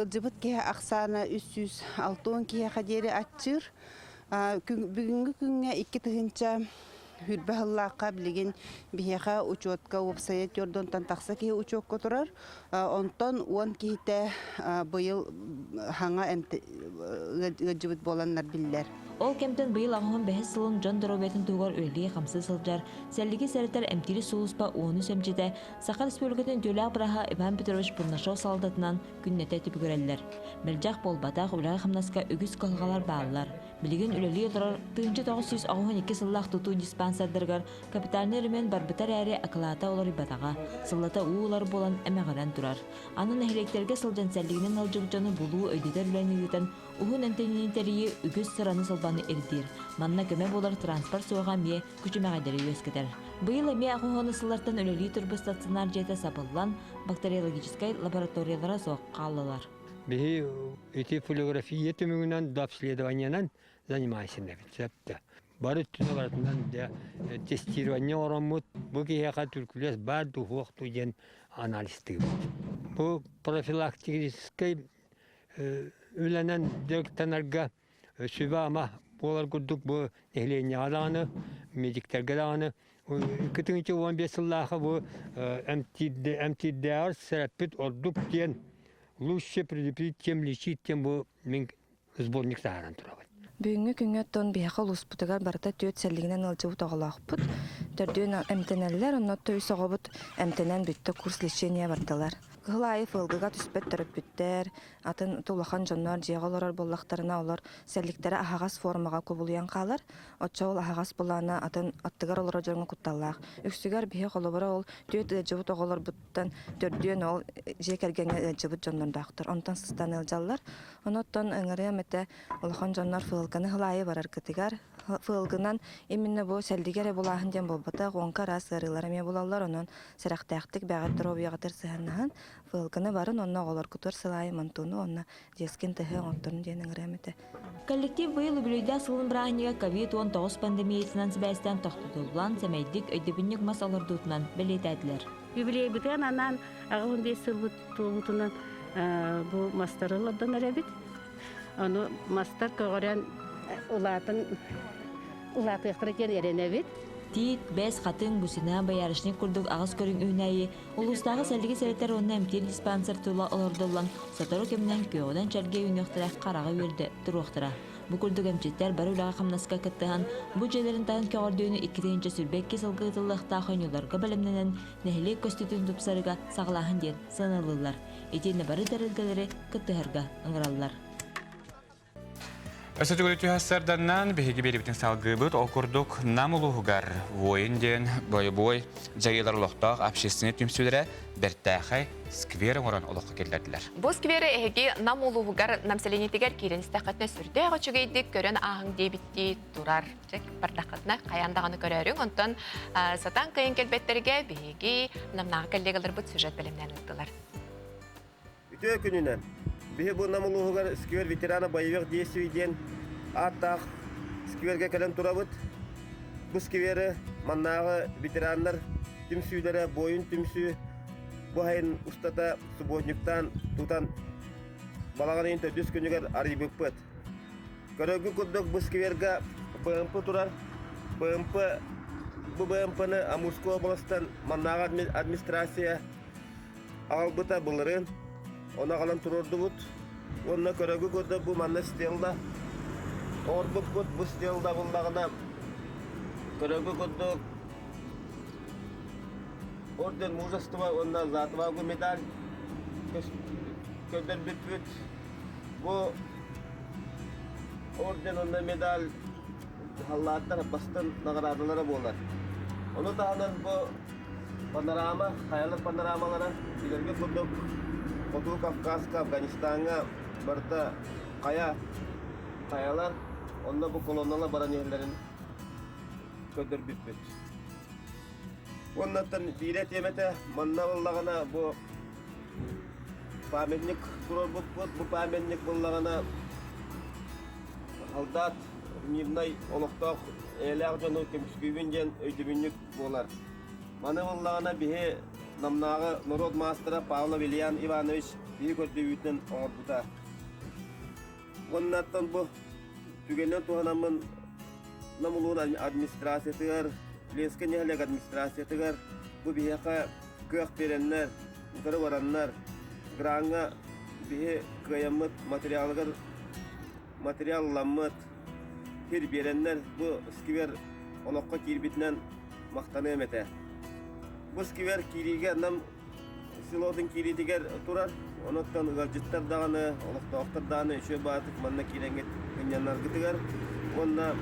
ыржыбыт кеге ақсаны 360 кеге қадері атчыр. Бүгінгі күнге 2 тыгынча хүрбі хыллаққа білеген бейеға учетқа опсайет yorдонтан тақса кеге учетқа тұрар. Онтан 10 кейті бұйыл хаңа ыржыбыт боланлар білдер.
Ол кемтен быйыл ағуын бәхес сылын Джон Доробетін туғар өліге қамсы сылжар, сәлігі сәреттер әмтері соғыспа 10 сөмчеде, Сақар Республикатын төлі бұраға Иван Петрович Пұрнашау салдатынан күннеті тіпі көрелілер. Мәлжақ болбатақ ұлағы қамнаска үгіз қалғалар бағылар. Білеген үлелі елдірар 1992 сыллақ тұту диспансердергар капиталнерімен барбытар әрі ақылата олар ибатаға, сыллата уылар болан әмәғаран тұрар. Анын әхілектерге сылжан сәлігінен алжығжаны бұлуы өйдетер үләнігітен ұғын әмтенінің тәрейі үгіз сыраны сылбаны ердер. Манна көмі болар транспорт соға ме күчімәғадері өскетер. Бұйыл әме ақуғаны сыллартан үлелі тұрбы стационар жеті сабылан бактериологическай лабораториялара соқ қалылар.
Бихи эти флюорография төмөгүнөн обследованиянан занимайся небит. Бары түнө баратынан да тестирование оромут, бу кияка түркүлес бар духук туген анализдиги. Бу профилактический үләнен директорларга сүбә ама болар күрдүк бу эхления даганы, медиктерге даганы 2015 жылларга бу МТДР сәрәпет ордук ден лучше предупредить, чем лечить, тем бу мен сборник сааран турабат.
Бүгүнкү күнгө тон бияка луспутугар барта төт сәллигинен ылжыбыт оголоокпут. Төрдөн эмтенеллер оннотто үсөгөбүт эмтенен бүтті курс лечения бардылар. Гылайы фылгыга түспет төрөппүттер, атын тулахан жоннор жеголорор боллактарына олар сәлликтери ахагас формага көбүлүян калар. Отча ол ахагас булана атын аттыгар олора жорго кутталлак. Үксүгөр бие колобора ол төт жыбыт оголор буттан төрдөн ол жекергенге жыбыт жоннордактыр. Онтан сыстан ылжаллар. Оноттон ыңыры мете улахан жоннор фылганы гылайы барар кытыгар. Фылгынан именно бу сәлдигере булаһын ден болбата гонка раз ырылар ме булалар онон сырактактык бәгәттер объягатыр сыһаннан фылганы барын онна олар кутур сылай мантуну онна дескен тәһә онтон ден ыңрамете.
Коллектив быйыл бүлөйдә сылын брахнига COVID-19 пандемиясынан сибәстән тохтотулган сәмәйдик өйдөбүннек масалардутынан белетәдләр.
Юбилей битен анан агын 5 сыл тулутунан бу мастарлардан әрәбит. Аны мастар көгөрән улаты ихтиркен эренебит.
Тит, бәс қатын бүсіна баярышны күрдік ағыз көрін өйнәйі, ұлыстағы сәлігі сәреттер онына әмтер диспансер тұла олардылан, сатыру кемінен көғыдан чәрге өйнөқтірақ қараға өрді тұруқтыра. Бұ күрдік әмчеттер бар үліға қамнасқа кіттіған, бұ жайларын тағын кеғардүйіні 2-ші сүрбекке сылғы тұллықта қойнуларға бәлімненен нәхілі көстетін тұпсарыға сағылағын ден сынылылар. Етені бары дәрілгелері кіттіғарға ыңыралылар.
Өсөтүгөлүтү хастарданнан беги берибитин салгыбыт окурдук намулугар воинден бой жайылар лохтак общественный түмсүлөрө бертахай сквер орон олокко келдилер.
Бу сквере эги намулугар намселенетигер кирен стакатна сүрдө ачыгыйдык көрөн аһың дебитти турар. Жек бардакатна каяндаганы көрөрүң, онтон сатан кайын келбеттерге беги намнага келдегелер бут сюжет белемнен ыттылар.
Үтө күнүнөн бе бу намулугар сквер ветерана боевых действий ден аттак скверге келен турабыт. Бу сквере маннагы ветерандар түмсүлөрө боюн түмсү бу хайын устата субботниктан тутан балагын төдүс күнүгөр арыбыппыт. Көрөгү кудук бу скверге БМП турар. БМПны Амурской областан маннага администрация албыта булырын. Она галан турордубут. Онна көрөгү көрдө бу манна стелда. Орбуп кот бу стелда булдагына. Көрөгү көрдө орден мужества онна затвагу медаль көдөр бүт бу орден онна медаль халлаттар бастан наградалары болар. Оны тағынан бу панорама, хаялы панорамалары билерге курдук. Оту Кавказка, Афганистанга барта каялар, онда бу колонналар баран ерлерин көдөр бүт. Оннаттан бире темете манна боллагана бу памятник турор бу памятник боллагана солдат мирнай олокток элег жону кемскүйбүнден өйдүбүнүк болар. Маны боллагана бихе намнагы народ мастера Павло Вильян Иванович бии көрдүбүтүн оңордута. Оннаттан бу түгенен туганамын намулун администрациятыгар Ленске нехлек администрациятыгар бу бияка көк береннер, утары бараннар, гранга бие кыямыт материалламыт, хир береннер бу скивер олокка кирбитнен мактаны эмете. Бу скивер кириге нам селодын киридигер турар, оноттан галжыттар даганы, олоктоктор даганы үшө батык манна киреңет кыняннар гытыгар. Онна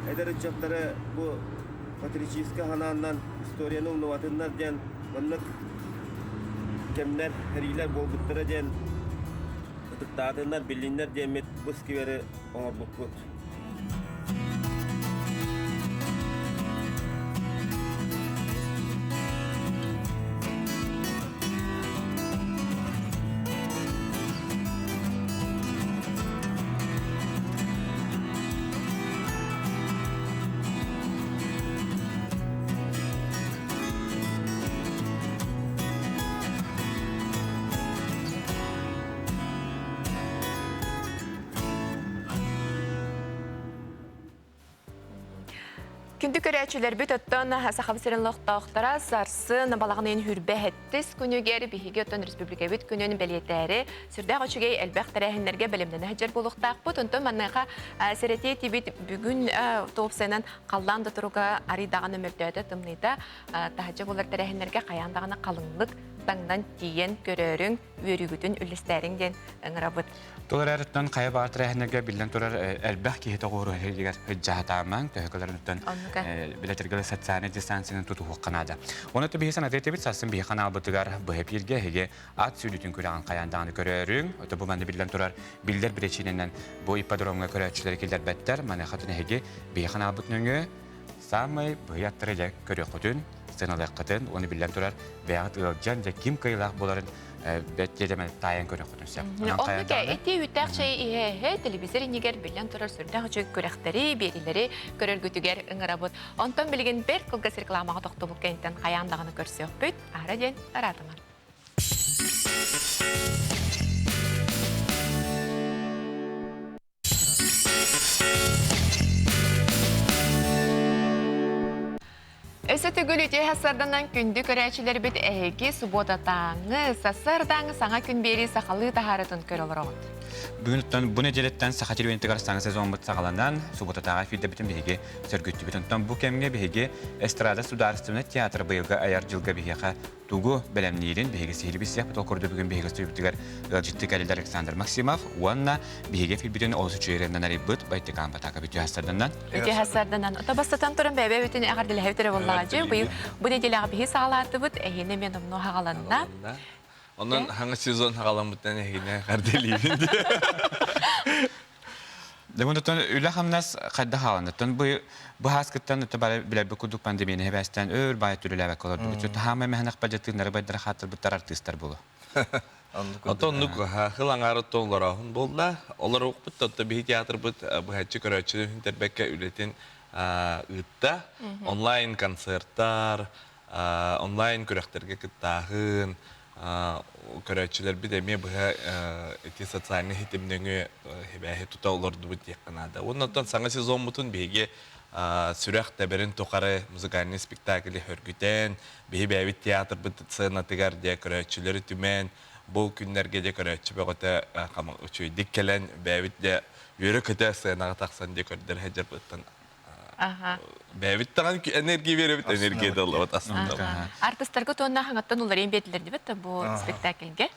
эдер чаптары бу патриотический хананнан историяның нуатыннар ден маннык кемнер херилер болбуттары ден ытыктаатыннар билиннер демет бу скивери оңорбукпут.
Күнді көрәчілер бүт өттін сақабысырын лоқтауқтара сарсын балағынын хүрбе әттіс күнігер бігеге өттін республика бүт күнінің бәлеттәрі сүрдәқ өчігей әлбәқ тәрәхіндерге бәлемден әжер болуқтақ бұт. Үнтін манныға сәрете тебет бүгін тоғыпсайынан қалланды тұруға аридағаны мөлтөді тымнайда тағыжы болар тәрәхіндерге қаяндағаны қалыңлық таңдан тиен көрерің өрігітін үлістәріңден ыңырабыт.
Толар әріттен қая бағыр тәрәхіндерге білден тұрар әлбәқ кейті ғору егер жағатамаң төхекілерін үттен билетергелі социальный дистанцияның тұту қанады. Оны түбі сан әдеті біт сасын бейі қанал бұтығар бұхеп ерге еге ат сөйлітін көреген қаяндағаны көрерің. Өті бұл мәнді білден тұрар білдер біречінінен бұл ипподромға көрәтшілер келдер бәттер мәне қатын еге бейі қанал бұтыныңы самай бұяттыры көрі құтын сыналақ қытын, оны білден тұрар бәғыт ұлжан де кім қиылақ боларын бәттедемен тайын көрі құтынсы.
Онныға әте үттәқ шай иәе телевизор инегер білден тұрар сүрдәқ жүк көрәқтері, берілері көрер күтігер ұңырабыд. Онтан білген бір қылғыз рекламаға тоқты бұл кәйінтен қаяндағыны көрсе өкпіт, ара ден арадымар. Өсі түгіл өте хасарданан күнді көрәчілер біт әйге суббота таңы, сасырдаңы саңа күн бері сақалы тахарытын көр олар оғыд.
Бүгін бұл неделеттен сақа телевенті қарыстаңы сезон бұт сағаланан суббота тағы филді бітін бігеге сөргітті бітін. Бұл кәмге бігеге эстрада сударыстығына театр бұйылға аяр жылға бігеға тугу бәлемнейрін бігеге сейілі бісек бұтыл көрді бүгін бігеге стүйбіттігер житті кәлелі Александр Максимов, уанна бігеге филбітін олсы чөйерінен әрі бұт байты қамба тақы бүті хастарданан.
Өте хастарданан. Отабастатан тұрын бәбе өтін әғарділі әвтері болағачы. Бұл неделяға бігі сағалаты бұт, әйіне мен ұмну хағаланна.
Onun hangi sezon havalanmıştan yine kardeliydi.
Demontan öyle hamnas kadda halandan bu haskattan tabii bile bu kuduk pandeminin hebesten bayat türlü levek olurdu. Çünkü tamamen mehnak budgetler baydır hatır bu tar artistler bulu.
Atonluk hılan aratonlar ahun bolda. Onlar okut tabii tiyatro bu hacı karacı interbeke üreten ıtta online konsertler, online kürekterge kıtahın. Körəçilər bir də bu sosial hitimdəngə həbə tuta olurdu bu yaxınada. Ondan sana sezon bütün bege sürək təbərin toqarı müzikali spektakli hörgütən, bir teatr bu sənətigar deyə körəçilər tümən bu günlərdə də körəçi bəqətə qama üçü dikkələn bəvit də yürü kötə sənəyə taxsan deyə kördər həcər butdan Бәбит таган энергия беребит, энергия даллабат аслында.
Артистларга тонна хаңаттан улар ембетлер дибет бу спектакльге.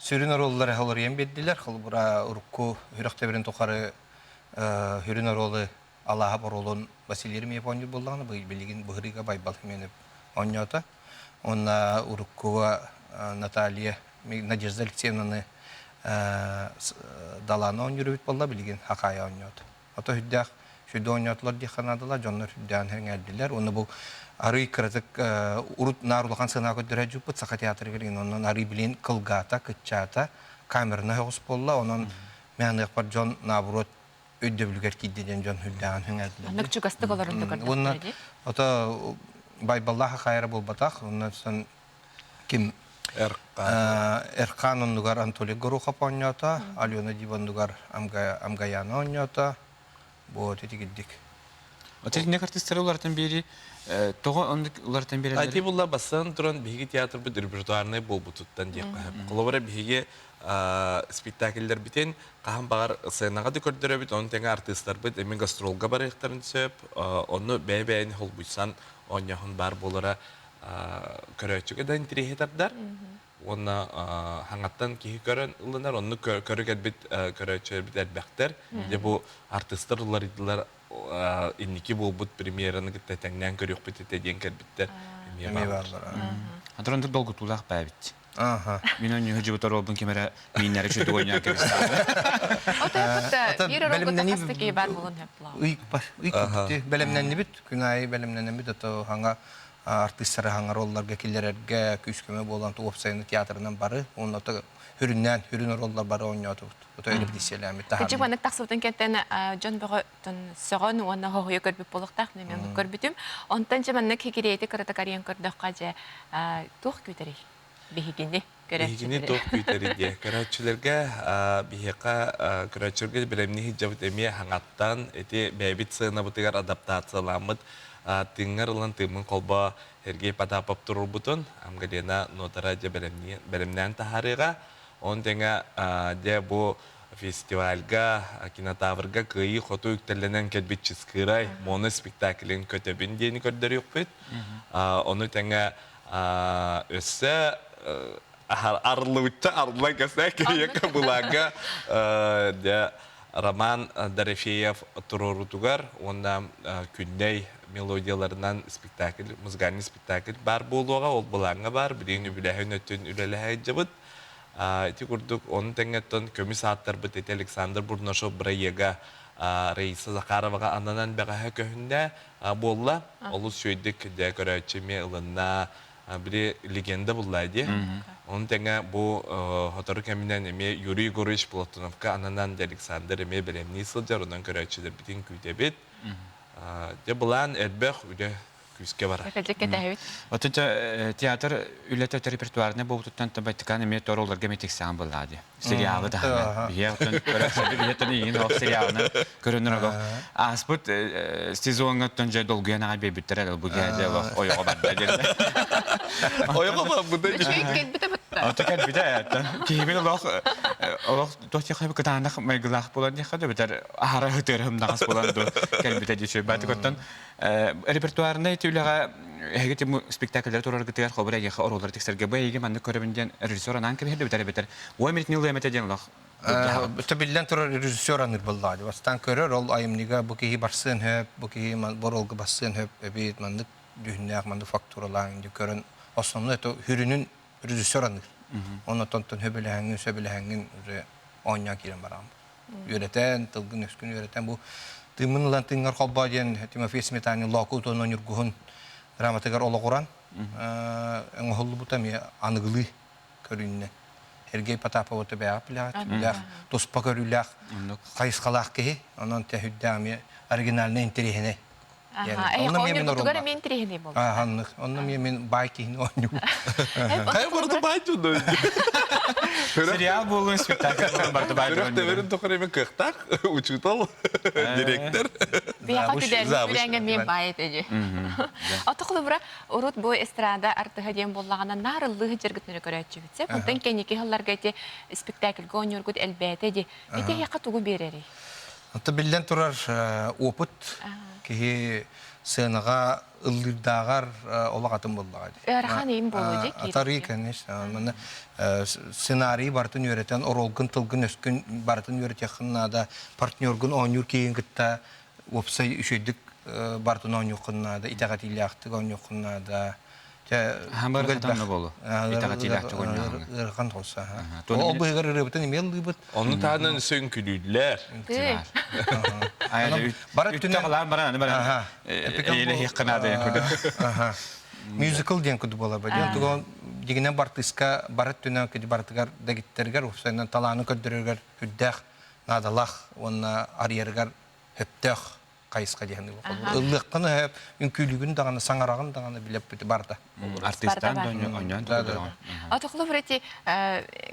Сөрүн роллары халар ембеддилер. Хал бура урукку хүрәктәберен тохары хүрүн ролы Аллаха боролун Василий Мепонди булганы билген быгырыга байбал менеп оньота. Онна уруккуга Наталья Надежда Алексеевнаны даланы оньюрубит болла билген хакая оньота. Ото хүддәк шүдө оньотлар диханадылар, жоннор хүддән хәңәлдиләр. Оны бу ары кырдык урут нарулган сына көдөрә жупут сака театр келген. Оннан ары билен кылгата, кытчата, камерна хос болла. Оннан мен якпар жон набурот өйдөбүлгер кидден жон хүддән хәңәлдиләр.
Ныкчы гасты колорунда көрдүк.
Оннан ото байбаллаха хайра болбатак. Оннан сон ким Эркан ондугар Анатолий Горохов оньота, Алена Дивандугар Амгаяна оньота. Вот эти гиддик.
Вот эти артистлар улардан бери тоо улардан бери.
Айти булла басан туран биги театр бу репертуарны болбутуттан дия. Колобара биги спектакльлер битен каһам багар сценага да көрдөрө бит, он теңе артистлар бит эми гастролга барыктарын сөп, оны бәйбәйн хол буйсан оньяхын бар болара көрөчүгө да интерехетардар. Оны хаңаттан кихи көрөн ылынар, оны көрөгөт бит көрөчү бит элбактер. Же бу артисттар улар идилар инники болбут премьераны кеттеңнен көрөк бит деген кербиттер.
Адронда долгутулак байбит. Мен оны хөҗүбөтөр олбун кемере миннәре чөтү ойнап кебистә.
Ата бир ролга тастыки бар булган хепла.
Уйк бар. Уйк бит. Белемнән бит. Күнай белемнән бит ата ханга артистлар ханга ролларга килерергә күскеме булган Туопсайны театрынан бары. Онда хүрүн роллар бары ойнатып. Ото эле битселәме та.
Кичи ванак таксыбытын кеттен Жон Боготон согон уна хойы көрбүп болуктак мен көрбүтүм. Онтан жаманны кегирети карата карьян көрдөккө же тух күтери. Бигини
көрөчүлөр. Тух күтери де. Көрөчүлөргө бихека көрөчүлөргө билемни хижабыт эме хаңаттан эти бебит сына бутыгар адаптацияланмыт. Тиңер улан тымын колба Сергей Потапов турбутун амгалена нотара же белемнен тахарыга он теңе де бу фестивальга кинотаврга кыйы хоту үктелленен келбитчискырай моно спектаклин көтөбүн дени көрдөр юкпит. Оны теңе өссө арлыбытта арлай кесе кирека булага де Роман Дорофеев турорутугар онда күндей мелодияларынан спектакль, музыкальный спектакль бар болуға, ол бұлаңа бар, білейін үбіләхін өттін үләләхәй жабыт. Эти күрдік, оның тәңеттен көміс аттар бұт, еті Александр Бурнашов Брайега Раиса Захароваға ананан бәғаға көхінде болла. Олы сөйдік де көрәтшіме ұлына бір легенда бұллайды. Оның тәңе бұл хотору кәмінен еме Юрий Егорович Платоновқа ананан де Александр еме білемні сылжар, онан көрәтшілер бітін күйде бет. Де бұлан әлбәқ үлі күске бар.
Отынча театр үләті репертуарыны болуттан табайтықаны ме тороларға метексеған болады. Сериалы да. Үләтіні ең оқ сериалыны көрінір оқ. Аспыт сезонға түнже долгуян ағай бейбіттір әлі бұл гәді ойға барды деді.
Ойға бар бұда
не? Ото кәлбіді әйтті. Кейбін олық тоқти қайбы қытанық майғылақ болан декады бітер ағара ғытырым нағас болан кәлбіді деші. Бәті көттен репертуарына еті үліға әгеті спектакльдер тұрар ғытығар қолбыр әгеға оролар тексерге бұл әйге мәнді көрімінден режиссер анан кірбеді бітер бітер. Ой меретіне ұлы әмет әден ұлық.
Білден тұрар режиссер аныр бұллады. Бастан көрір ол айымныға бұл кейі барсын хөп, бұл кейі боролғы бассын хөп, әбейт мәнді дүйіннәқ мәнді фактуралағын көрін. Основны это хүрүнүн режиссер аныр. Оны тонтон хөбеләһәңгин, сөбеләһәңгин ойна кирен барам. Үйрәтән, тылгын өскүн үйрәтән бу тымын лан тыңгар холба дигән Тимофей Сметанин локут онон юргуһун драматыгар олагуран. Эң холлу бутами аныгылы көрүнне. Сергей Потапов ота бәя плят, тоспа көрүләх, кайыскалах ки, онон тәһүддәме оригинальный интерехне. Онны мен байкин ойню.
Кай барды байчуды.
Сериал болу спектакль барды байчуды.
Төрөктөрүн токуреме кыктак, учутал директор.
Бияка түдәр биләнгән мен байт эҗе. Атыклы бара урут бу эстрада артыга ден боллаганнан нарыллыгы жергитне көрәтчү битсе, бундан кенеки хылларга те спектакль гонюргут элбәте ди. Бите яка тугу берери.
Ата билден турар опыт кихи сынаға ылдырдағар олағатын болдыға.
Әрхан ем болу де кейді.
Атары, конечно. Сценарий бартын өретен, оролгын тылгын өскін бартын өретеқыннада, партнергын оңюр кейін күтті, опсай үшейдік бартын оңюқыннада, итағат илияқтық оңюқыннада.
Хамбар хатанны болу. Итағат илияқтық оңюқыннада.
Ирхан тоса. Ол бұйғыр үребітін емел ұйбыт.
Оны тағынан сөйін күлілілер.
Үттіғалар бараны. Ейлі хеққынады күді.
Musical ден күді бола ба. Дегенен бартыска барат түнен күді бартығар дәгіттергер, ұқсайынан таланы көддірергер, хүддәқ, надалақ, онына арьергер, хөптәқ қайысқа дегенді бұл. Ұллыққыны хөп, үнкүйлігін дағаны, саңарағын дағаны білеп бүті барда.
Артистан дойнан тұрдырған.
Атықлы бұреті,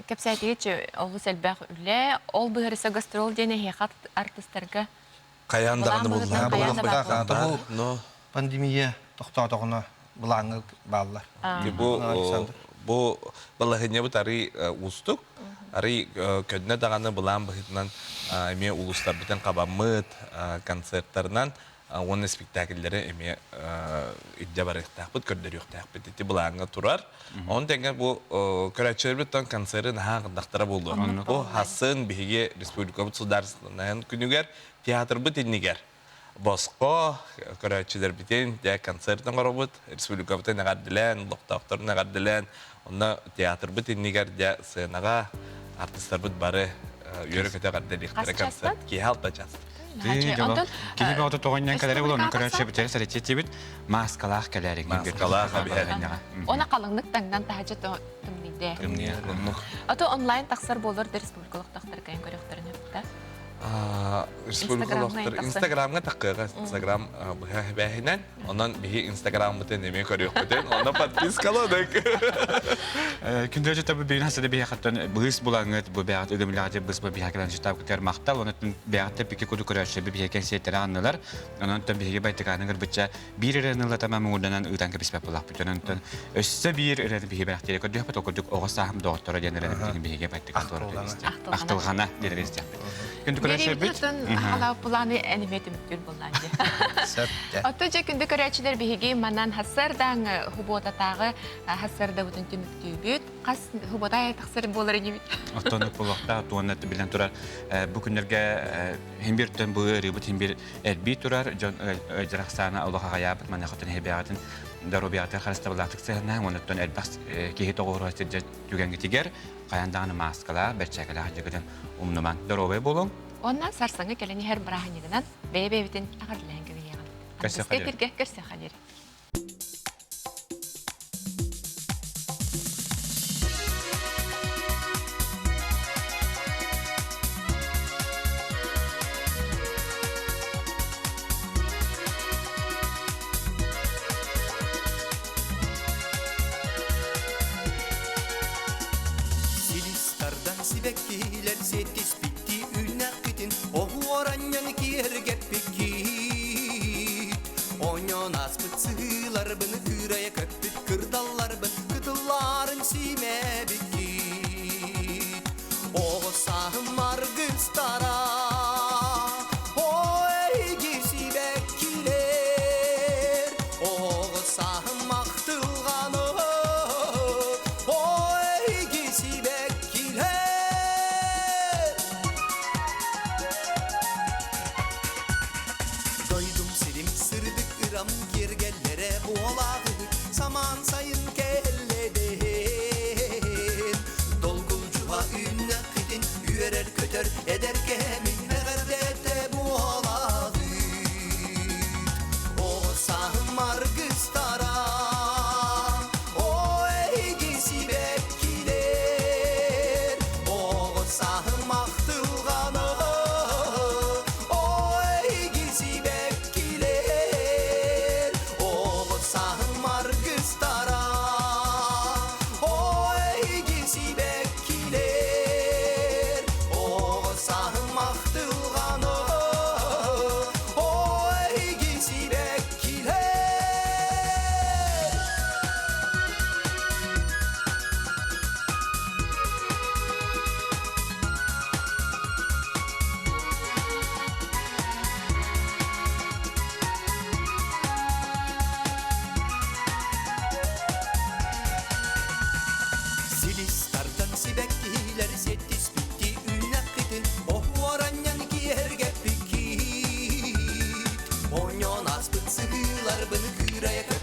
кәпсәйтеге олы сәлбәқ үлі, ол бұғырыса гастрол дені хеқат артистерге
Қаян дағаны бұл.
Пандемия тоқтатығына бұлаңы балылар.
Бұл балағыне бұт арый ұстық, арый көдіне дағаны бұлан бұғытынан әме ұлыстар бұтын қабамыд концерттарынан оның спектакльдері әме үдде барықтақ бұд, көрдері өқтақ бұд, еті бұлаңы тұрар. Оның тәңген бұл көрәтшілер бұттан концерін ғандақтара болды. Бұл хасын бігі республика бұд сұлдарсынан күнігер театр бұд енігер. Босқо, көрәтшілер бітен, концертін қора бұд, республика бұд нағардылен, лоқтақтар нағардылен, оны театр бұд енігер, сынаға артистар бұд бары үйері көте қардылықтары концерт. Кейі алта жасты.
Кейі бағыты тоғыннан кәлері бұл, оның көрәтші бітері сәреттеті біт, маскалақ кәлері.
Маскалақ әбіғер.
Оны қалыңлық таңдан тағачы түмнейді. Аты онлайн тақсар болыр республикалық тақтар кәйін көректірін өпті?
Республикалықтар Инстаграмға таққыға Инстаграм бәхінен, онан бігі Инстаграм бұтын неме көрек бұтын, онан подпискаладық.
Күндер жеттә бұл бейін хасады бейі қаттан бұғыс бұлаңыз, бұл бәғат үгіміліғаде бұғыс бұл бейі кәлін жеттап күтер мақтал, онын бәғатты пеке күді көрәші бейі кен сеттері анылар, онын түн бейге байтықанығыр бұтча бір үренілі тамамы ұлданан ұлдан көбіспәп бұлақ бұт, онын түн өссі бір үрені бейге бәқтері көрдік бұт, okurduk оғыз сағым доғыттары ден үрені бейге байтықан ақтылғана дедер
Беремдердің қала бұланы әнімет үміттер бұланды. Отты же күнді көрәтшілер бігеге манан хасардан хұботатағы хасарда бұтын түміктүй бүт. Қас хұботай тақсыр болар әнемет.
Оттонық бұлақта, туаннаты білен тұрар. Бұл күндерге хембір түн бұғы рыбыт хембір әрбей тұрар. Жырақсаны Аллаға ғаябыт, мана қытын хебеғатын дарубиятыр қарыста бұлақтық сығына. Оныттон әрбәқс кейі тоғыру әстер жүгенгі тегер. Қаяндағыны маскала, бәрчәкілі жігіден ұмныман дарубай болуң.
Оннан сарсаңы кәлені әр бірағынығынан бәйбәйбітін ағарлайын көбе еған. Көрсе қадері.
Silistardan sibekkiler setis bitti ülnakkitin ohu oranyan kiergep pekit onyon aspıt sığılar bını kıraya köpüt kırdallar bın kıdılların sime bikit o sahım argıstara oy girsi bekkiler o sahım aktılganı Saman sayın kelleden Dolgulcuğa ünlü kıdın Üyerer köter eder kemin Megerdete bu oladı O sahım argıstara O eygisi bekkiler O sahım aktılganı O eygisi bekkiler O sahım argıstara O eygisi bekkiler O sahım aktılganı O eygisi bekkiler Оньон аспыт сыгылар быны кырая